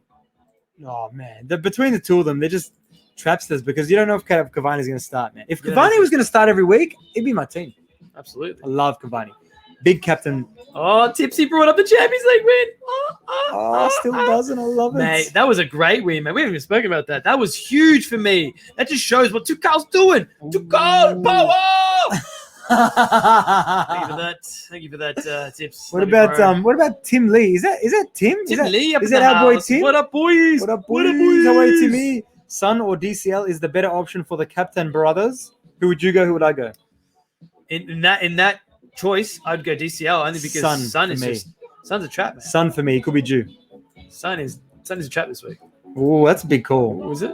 Oh man, between the two of them, they're just trapsters because you don't know if Cavani's going to start, man. If Cavani was going to start every week, it'd be my team. Absolutely. I love Cavani. Big captain. Oh, Tipsy brought up the Champions League win. Still doesn't. I love it. Mate, that was a great win, man. We haven't even spoken about that. That was huge for me. That just shows what Tuchel's doing. Tuchel power! Thank you for that, Tips. What about Tim Lee? Is that Tim? Lee up is in that the our boy house. Tim? What up, boys? What up, boys? How are you, Timmy? Son or DCL is the better option for the captain brothers. Who would you go? Who would I go? In that choice, I'd go DCL only because Son's a trap, man. Son for me. It could be Jew. Son is a trap this week. Oh, that's a big call. What was it?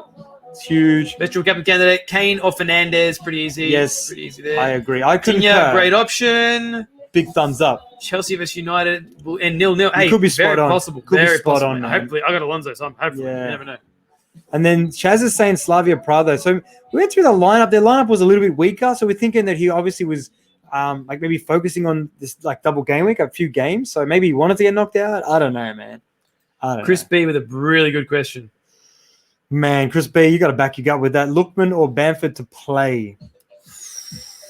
It's huge. Best captain candidate, Kane or Fernandez. Pretty easy. Yes, pretty easy there. I agree. I couldn't. Great option. Big thumbs up. Chelsea vs United and 0-0. Hey, could be spot on. Possible. Could very be spot possible. on. Man. Hopefully, I got Alonso, so I'm hopefully. You never know. And then Chaz is saying Slavia Praha. So we went through the lineup. Their lineup was a little bit weaker. So we're thinking that he obviously was like maybe focusing on this like double game week, a few games. So maybe he wanted to get knocked out. I don't know, man. Chris B with a really good question. Man, Chris B, you got to back your gut with that. Lookman or Bamford to play?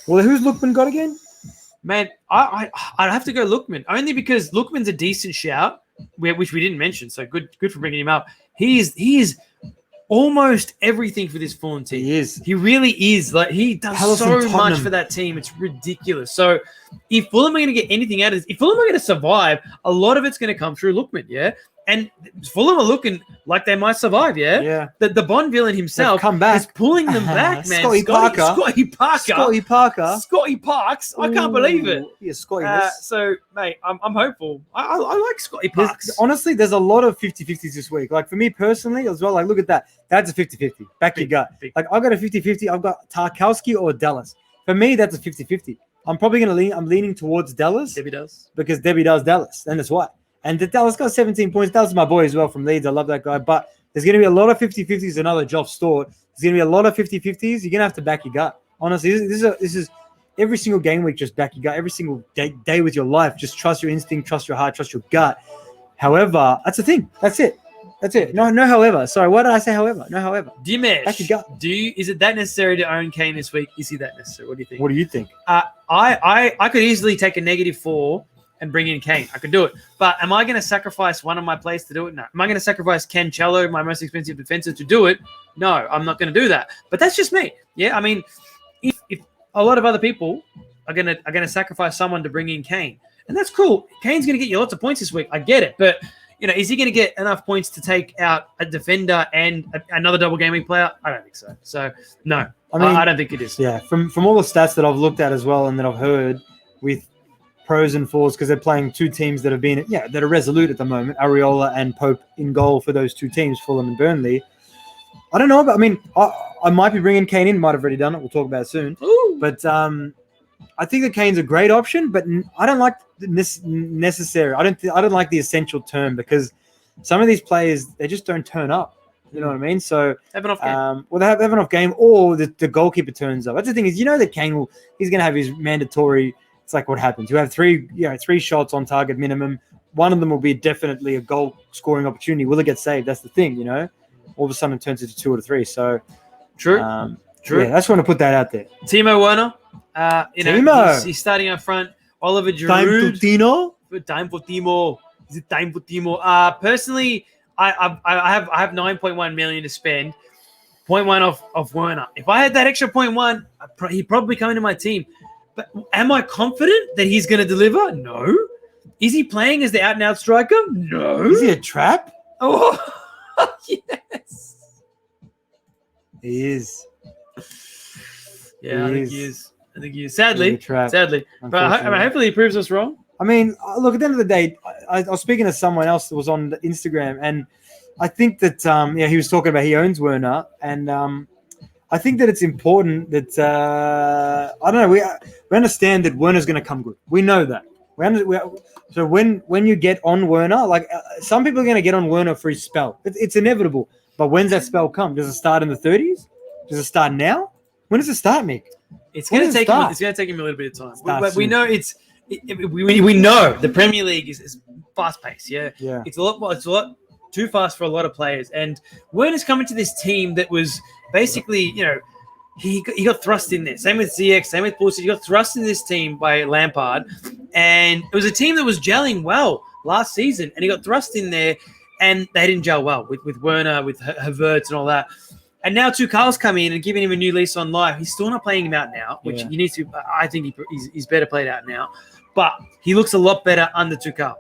Well, who's Lookman got again? Man, I'd have to go Lookman only because Lookman's a decent shout, which we didn't mention. So good for bringing him up. He is almost everything for this Fulham team. He is. He really is. Like he does so much for that team. It's ridiculous. So if Fulham are going to get anything out of this, if Fulham are going to survive, a lot of it's going to come through Lookman. Yeah. And Fulham are looking like they might survive, yeah? Yeah. The Bond villain himself is pulling them back, man. Scotty Parks. I can't believe it. Yeah, Scotty. So, mate, I'm hopeful. I like Scotty Parks. Honestly, there's a lot of 50-50s this week. Like, for me personally as well, like, look at that. That's a 50-50. Back your gut. Like, I've got a 50-50. I've got Tarkowski or Dallas. For me, that's a 50-50. I'm probably going to I'm leaning towards Dallas. Debbie does. Because Debbie does Dallas. And that's why. And Dallas got 17 points. Dallas is my boy as well from Leeds. I love that guy. But there's going to be a lot of 50-50s. Another Joff Stort. There's going to be a lot of 50-50s. You're going to have to back your gut. Honestly, this is every single game week. Just back your gut. Every single day with your life. Just trust your instinct. Trust your heart. Trust your gut. However, that's the thing. That's it. No, however. Sorry, why did I say however? No, however. Dimesh, Back your gut. is it that necessary to own Kane this week? Is he that necessary? What do you think? What do you think? I could easily take a -4 and bring in Kane. I could do it. But am I going to sacrifice one of my plays to do it? No. Am I going to sacrifice Cancelo, my most expensive defender, to do it? No, I'm not going to do that. But that's just me. Yeah, I mean, if a lot of other people are going to sacrifice someone to bring in Kane, and that's cool. Kane's going to get you lots of points this week. I get it. But, is he going to get enough points to take out a defender and another double game week player? I don't think so. So, no. I don't think it is. Yeah, from all the stats that I've looked at as well and that I've heard with pros and fours, because they're playing two teams that have been, that are resolute at the moment, Areola and Pope in goal for those two teams, Fulham and Burnley. I don't know, but I might be bringing Kane in. Might have already done it. We'll talk about it soon. Ooh. But I think that Kane's a great option, but I don't like this necessary. I don't like the essential term, because some of these players, they just don't turn up. You know what I mean? So have an off game. They have an off game, or the goalkeeper turns up. That's the thing is, that Kane he's going to have his mandatory. It's like what happens. You have three shots on target minimum. One of them will be definitely a goal scoring opportunity. Will it get saved? That's the thing. All of a sudden it turns into 2 or 3. So true. True. Yeah, I just want to put that out there. Timo Werner. Timo. He's starting up front. Oliver Giroud. Time for Tino. Time for Timo. Is it time for Timo? Personally, I have 9.1 million to spend. 0.1 off Werner. If I had that extra 0.1, he'd probably come into my team. But am I confident that he's going to deliver? No. Is he playing as the out-and-out striker? No. Is he a trap? Oh, yes. He is. Yeah, I think he is. Sadly. But hopefully he proves us wrong. I mean, look, at the end of the day, I was speaking to someone else that was on Instagram, and I think that, he was talking about he owns Werner, and I think that it's important that, I don't know, we understand that Werner's going to come good. We know that. So when you get on Werner, like some people are going to get on Werner for his spell. It's inevitable. But when's that spell come? Does it start in the 30s? Does it start now? When does it start, Mick? It's going to take him. It's going to take him a little bit of time. But we know we know the Premier League is fast paced. Yeah. It's a lot too fast for a lot of players. And Werner's coming to this team that was basically, he got thrust in there. Same with ZX, same with Pulisic. He got thrust in this team by Lampard. And it was a team that was gelling well last season. And he got thrust in there, and they didn't gel well with Werner, with Havertz and all that. And now Tuchel's come in and giving him a new lease on life. He's still not playing him out now, which he needs to. I think he's better played out now. But he looks a lot better under Tuchel.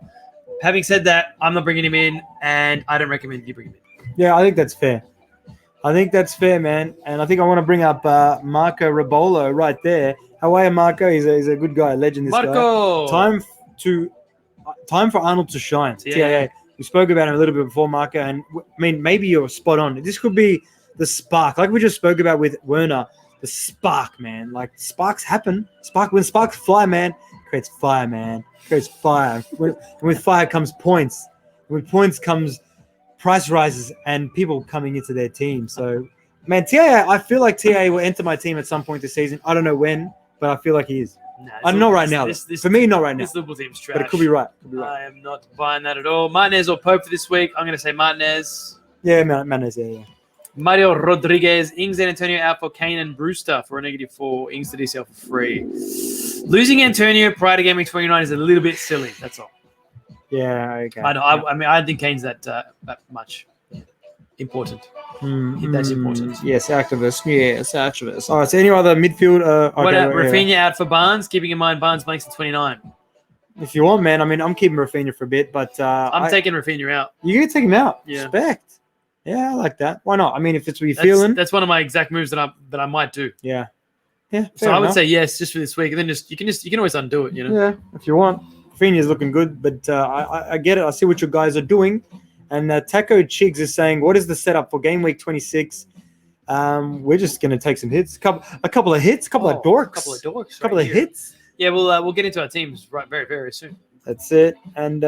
Having said that, I'm not bringing him in, and I don't recommend you bring him in. Yeah, I think that's fair. Man. And I think I want to bring up Marco Rebolo right there. How are you, Marco? He's a good guy, legend. This Marco. Guy. Time for Arnold to shine. TAA. We spoke about him a little bit before, Marco, and maybe you're spot on. This could be the spark, like we just spoke about with Werner. The spark, man. Like sparks happen. When sparks fly, man, creates fire, man. Creates fire. With fire comes points. With points comes price rises and people coming into their team. So, man, TAA, I feel like TAA will enter my team at some point this season. I don't know when, but I feel like he is. Not right now. For me, not right now. This Liverpool team's trash. But it could be right. I am not buying that at all. Martinez or Pope for this week? I'm going to say Martinez. Yeah, Martinez, yeah. Mario Rodriguez, Ings and Antonio out for Kane and Brewster for a -4. Ings to DCL for free. Losing Antonio prior to Game Week 29 is a little bit silly. That's all. Yeah, okay. I know. I mean, I don't think Kane's that much important. That's important. Yes, activist. Yes, activist. All right, so any other midfield? Rafinha out for Barnes, keeping in mind Barnes blanks at 29. If you want, man. I mean, I'm keeping Rafinha for a bit, but I'm taking Rafinha out. You can take him out. Yeah. Respect. Yeah, I like that. Why not? I mean, if it's what you're feeling. That's one of my exact moves that I might do. Yeah. So I would say yes, just for this week, and then you can always undo it. Yeah, if you want. Rafinha's looking good, but I get it. I see what you guys are doing. And Taco Chigs is saying, what is the setup for Game Week 26? We're just going to take some hits. A couple of hits, a couple of dorks. A couple of dorks. A couple of hits. Yeah, we'll get into our teams very, very soon. That's it. And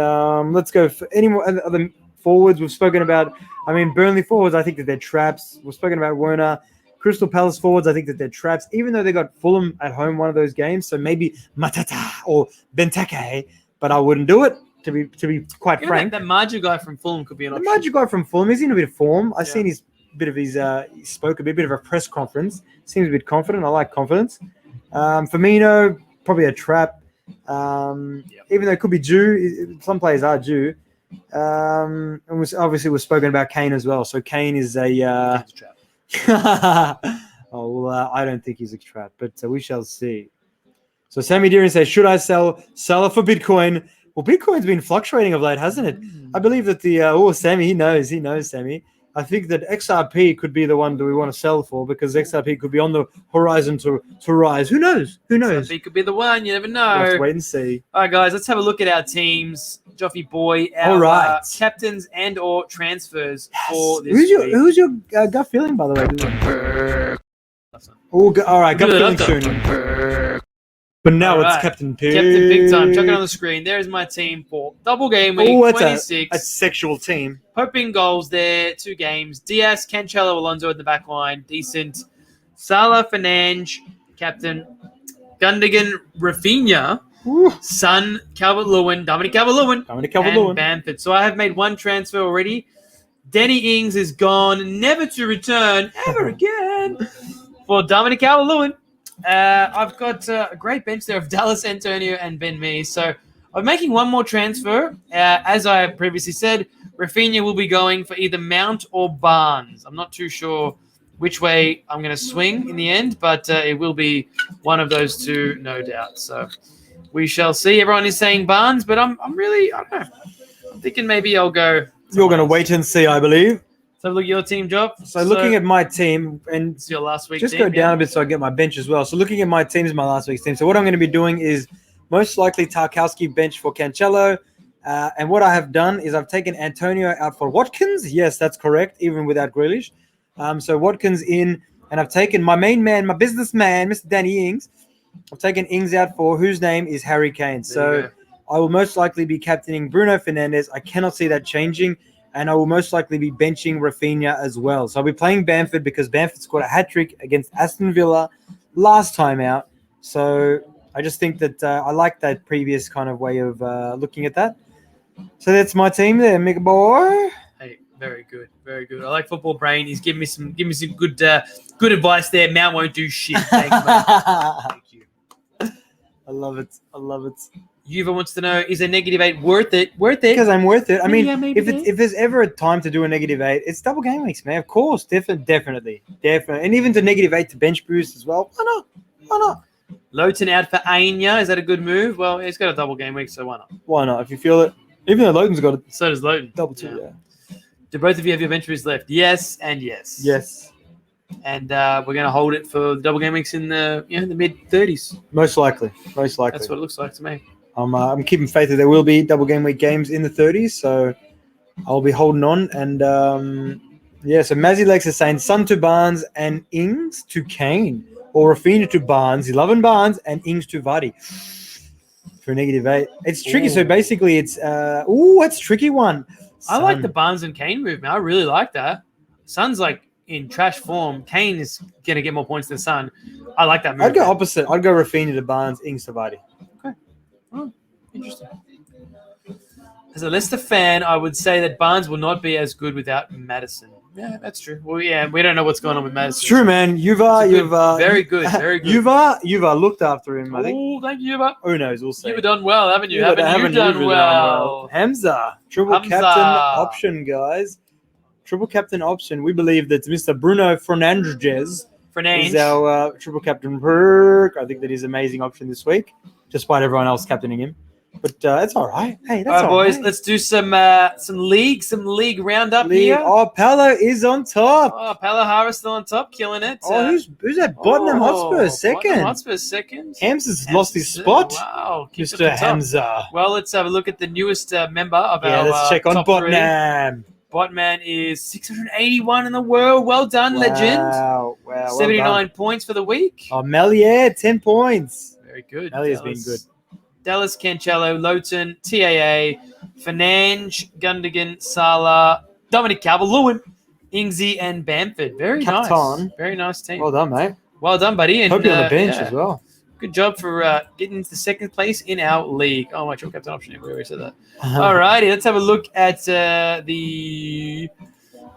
let's go for any more other forwards we've spoken about. I mean, Burnley forwards, I think that they're traps. We've spoken about Werner. Crystal Palace forwards, I think that they're traps, even though they got Fulham at home one of those games. So maybe Matata or Benteke, but I wouldn't do it, to be quite frank. That Marju guy from Fulham could be an The option. Marju guy from Fulham, he's in a bit of form. I've seen he spoke a bit of a press conference. Seems a bit confident. I like confidence. Firmino, probably a trap. Even though it could be due, some players are due. And obviously we've spoken about Kane as well. So Kane is a trap. I don't think he's a trap, but we shall see. So Sammy Deering says, should I sell Salah for Bitcoin? Well, Bitcoin's been fluctuating of late, hasn't it? I believe that Sammy, he knows, Sammy. I think that XRP could be the one that we want to sell for, because XRP could be on the horizon to rise. Who knows? XRP could be the one. You never know. We'll have to wait and see. All right, guys, let's have a look at our teams. Joffy boy, our captains and or transfers for this week. Who's your gut feeling, by the way? All right, gut feeling soon. But now it's Captain Pig. Captain Pig time. Chuck it on the screen. There's my team for double game week 26. A sexual team. Hoping goals there. 2 games. Diaz, Cancelo, Alonso in the back line. Decent. Salah, Fernandes, Captain. Gundogan, Rafinha. Son, Calvert-Lewin, Dominic Calvert-Lewin, and Bamford. So I have made 1 transfer already. Danny Ings is gone, never to return ever again for Dominic Calvert-Lewin. I've got a great bench there of Dallas, Antonio, and Ben Mee. So I'm making 1 more transfer. As I previously said, Rafinha will be going for either Mount or Barnes. I'm not too sure which way I'm going to swing in the end, but it will be one of those 2, no doubt. So we shall see. Everyone is saying Barnes, but I'm really, I don't know. I'm thinking maybe I'll go. You're going to wait and see, I believe. So look at your team, Job. So looking at my team, and it's your last week. Just team, go down a bit so I get my bench as well. So looking at my teams, my last week's team. So what I'm going to be doing is most likely Tarkowski bench for Cancelo. And what I have done is I've taken Antonio out for Watkins. Yes, that's correct, even without Grealish. So Watkins in, and I've taken my main man, my businessman, Mr. Danny Ings. I've taken Ings out for whose name is Harry Kane. So I will most likely be captaining Bruno Fernandes. I cannot see that changing. And I will most likely be benching Rafinha as well. So I'll be playing Bamford because Bamford scored a hat-trick against Aston Villa last time out. So I just think that I like that previous kind of way of looking at that. So that's my team there, Mick boy. Hey, very good, very good. I like Football Brain. He's giving me some good advice there. Mount won't do shit. Thank you, mate. Thank you. I love it. Yuva wants to know, is a -8 worth it? Worth it? Because I'm worth it. I mean, Yeah, if there's ever a time to do a -8, it's double game weeks, man. Of course, definitely. And even to -8 to bench boost as well. Why not? Lowton out for Anya. Is that a good move? Well, he's got a double game week, so why not? Why not? If you feel it. Even though Lowton's got it. So does Lowton. Double 2, yeah. Do both of you have your bench boost left? Yes and yes. Yes. And we're going to hold it for the double game weeks in the mid-30s. Most likely. That's what it looks like to me. I'm keeping faith that there will be double game week games in the 30s, so I'll be holding on. And so Mazzy Lex is saying Son to Barnes and Ings to Kane, or Rafinha to Barnes, 11 Barnes and Ings to Vardy for a -8. It's tricky. So basically, it's that's a tricky one. I like the Barnes and Kane movement. I really like that. Son's like in trash form. Kane is going to get more points than Son. I like that move. I'd go opposite. I'd go Rafinha to Barnes, Ings to Vardy. Oh, interesting. As a Leicester fan, I would say that Barnes will not be as good without Maddison. Yeah, that's true. Well, yeah, we don't know what's going on with Maddison. It's true, man. You've very good, very good. You've looked after him, I think. Oh, thank you, Yuva. Who knows? We'll see. You've done well, haven't you? Haven't you done well? Hamza, triple captain option, guys. Triple captain option. We believe that Mr. Bruno Fernandes is our triple captain perk. I think that is an amazing option this week, despite everyone else captaining him. But it's all right. Hey, that's all right, boys. Let's do some league roundup here. Oh, Palo is on top. Oh, Palo Hara's still on top, killing it. Who's that? Bottom Hotspur second. Hotspur second. Hamza's lost his spot. Wow, Mr. Hamza. Well, let's have a look at the newest member of our let's check on top Botman. Botman is 681 in the world. Well done, legend. Wow. 79 points for the week. Oh, Melier, 10 points. Very good. Melier's been good. Dallas, Cancello, Lowton, TAA, Fernange, Gundogan, Salah, Dominic Calvert-Lewin, Ingsy, and Bamford. Very nice. Captain. Very nice team. Well done, mate. Well done, buddy. And, Hope you're on the bench as well. Good job for getting into second place in our league. Oh, my triple captain option. We already said that. All righty, let's have a look at the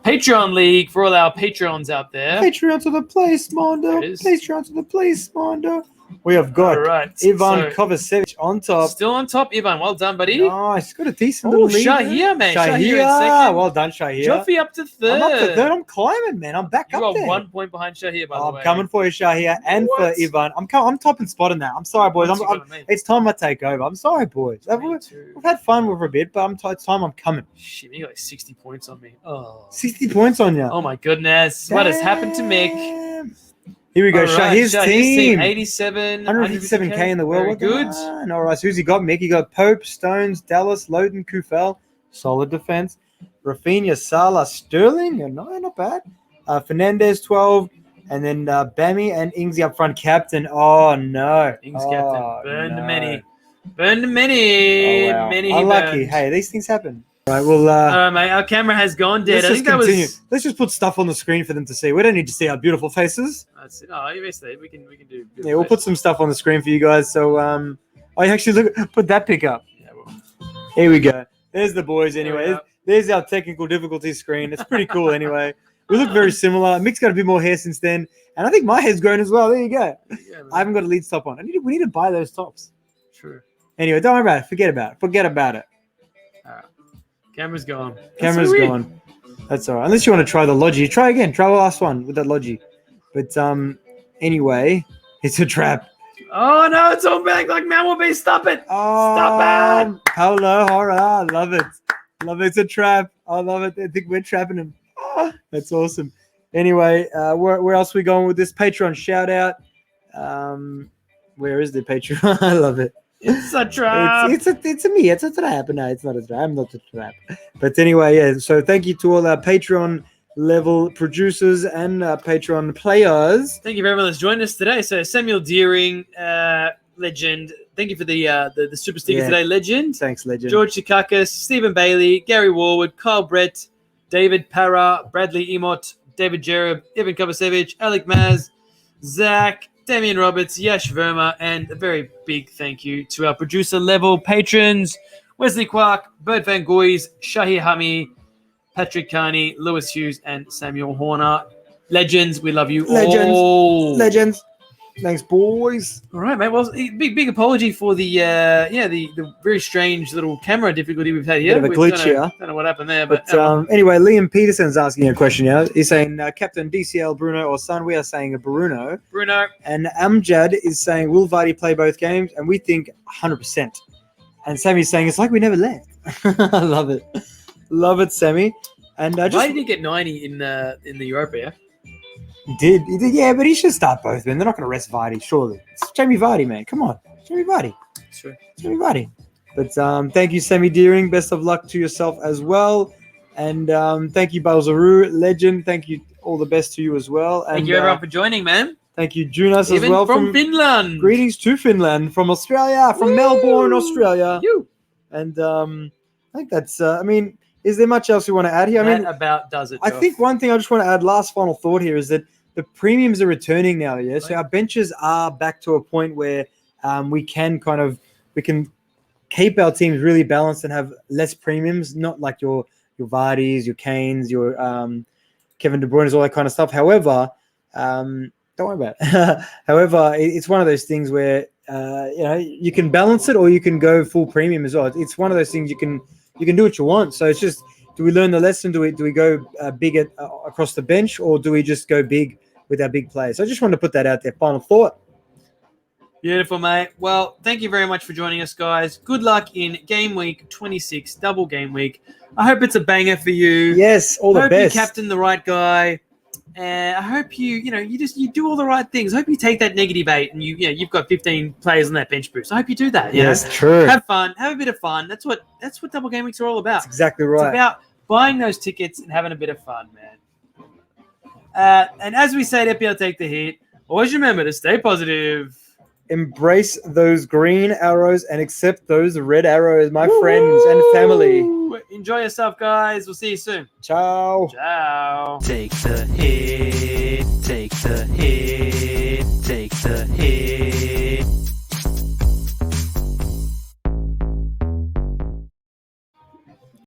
Patreon league for all our Patreons out there. Patreon to the place, Mondo. Patreon to the place, Mondo. We have got Ivan Kovacevic on top. Still on top, Ivan. Well done, buddy. Nice. Got a decent little lead. Shahir, man. Shahir in second. Well done, Shahir. Joffy up to third. I'm up to third. I'm climbing, man. I'm back up there. You are 1 point behind Shahir, by the way. I'm coming for you, Shahir, and for Ivan. I'm top and spotting that. I'm sorry, boys. It's time I take over. I'm sorry, boys. We've had fun for a bit, but it's time I'm coming. Shit, you got like 60 points on me. Oh. 60 points on you. Oh, my goodness. Damn. What has happened to Mick? Here we go. Shahir's team. 87. 157k in the world. Very good. All right. So who's he got, Mick? He got Pope, Stones, Dallas, Lowton, Kufel. Solid defense. Rafinha, Salah, Sterling. No, not bad. Fernandez, 12. And then Bammy and Ingsy up front. Captain. Oh, no. Ings captain. Burn the many. Burn the many. Oh, wow. Many. Unlucky. Hey, these things happen. All right, well, all right, mate. Our camera has gone dead. Let's just put stuff on the screen for them to see. We don't need to see our beautiful faces. That's it. Oh, basically, we can do. Yeah, we'll put some stuff on the screen for you guys. So, actually put that pic up. Yeah, well. Here we go. There's the boys. Anyway, there's our technical difficulty screen. It's pretty cool. Anyway, we look very similar. Mick's got a bit more hair since then, and I think my hair's grown as well. There you go. Yeah, I haven't got a lead top on. We need to buy those tops. True. Anyway, don't worry about it. Forget about it. All right. Camera's gone. Camera's gone. That's all right. Unless you want to try the Logi. Try again. Try the last one with that Logi. But anyway, it's a trap. Oh, no. It's all back like man will be. Stop it. Oh, stop it. Paolo Horror. I love it. Love it. It's a trap. I love it. I think we're trapping him. Oh, that's awesome. Anyway, where else are we going with this? Patreon shout out. Where is the Patreon? I love it. It's a trap. It's a me. It's a trap. No, it's not a trap. I'm not a trap. But anyway, yeah. So thank you to all our Patreon level producers and Patreon players. Thank you very much for joining us today. So Samuel Deering, legend. Thank you for the super sticker today, legend. Thanks, legend. George Chikakis, Stephen Bailey, Gary Warwood, Kyle Brett, David Parra, Bradley Emott, David Jereb, Ivan Kovacevic, Alec Maz, Zach, Damian Roberts, Yash Verma, and a very big thank you to our producer-level patrons, Wesley Quark, Bert Van Goys, Shahir Hami, Patrick Carney, Lewis Hughes, and Samuel Horner. Legends, we love you all. Legends. Thanks, boys. All right, mate. Well, big apology for the very strange little camera difficulty we've had here. Bit of a glitch here. Don't know what happened there, but anyway, Liam Peterson's asking a question here. He's saying Captain DCL Bruno or Son. We are saying a Bruno. And Amjad is saying, will Vardy play both games? And we think 100%. And Sammy's saying it's like we never left. I love it. Love it, Sammy. And why did he get 90 in the Europa? Yeah. He did, yeah, but he should start both, man. They're not going to rest Vardy, surely. It's Jamie Vardy, man. Come on. Jamie Vardy. Sure. Jamie Vardy. But thank you, Sammy Deering. Best of luck to yourself as well. And thank you, Balzaru, legend. Thank you. All the best to you as well. And, thank you, everyone, for joining, man. Thank you, Junas, as well. From Finland. Greetings to Finland, from Australia, from Melbourne, Australia. And I think that's, is there much else you want to add here? That about does it. I think one thing I just want to add, last final thought here, is that the premiums are returning now, yeah? So our benches are back to a point where we can keep our teams really balanced and have less premiums, not like your Vardys, your Kanes, your Kevin De Bruyne's, all that kind of stuff. However, don't worry about it. However, it's one of those things where, you can balance it or you can go full premium as well. It's one of those things you can do what you want. So it's just, do we learn the lesson? Do we go big across the bench, or do we just go big with our big players? So I just wanted to put that out there. Final thought. Beautiful, mate. Well, thank you very much for joining us, guys. Good luck in Game Week 26, Double Game Week. I hope it's a banger for you. Yes, all the best. I hope you captain the right guy. I hope you do all the right things. I hope you take that negative 8 and you've got 15 players on that bench boost. I hope you do that. Yes, true. Have fun. Have a bit of fun. That's what Double Game Weeks are all about. That's exactly right. It's about buying those tickets and having a bit of fun, man. And as we say at FPL Take the Hit, always remember to stay positive. Embrace those green arrows and accept those red arrows, my friends and family. Enjoy yourself, guys. We'll see you soon. Ciao. Ciao. Take the hit, take the hit, take the hit.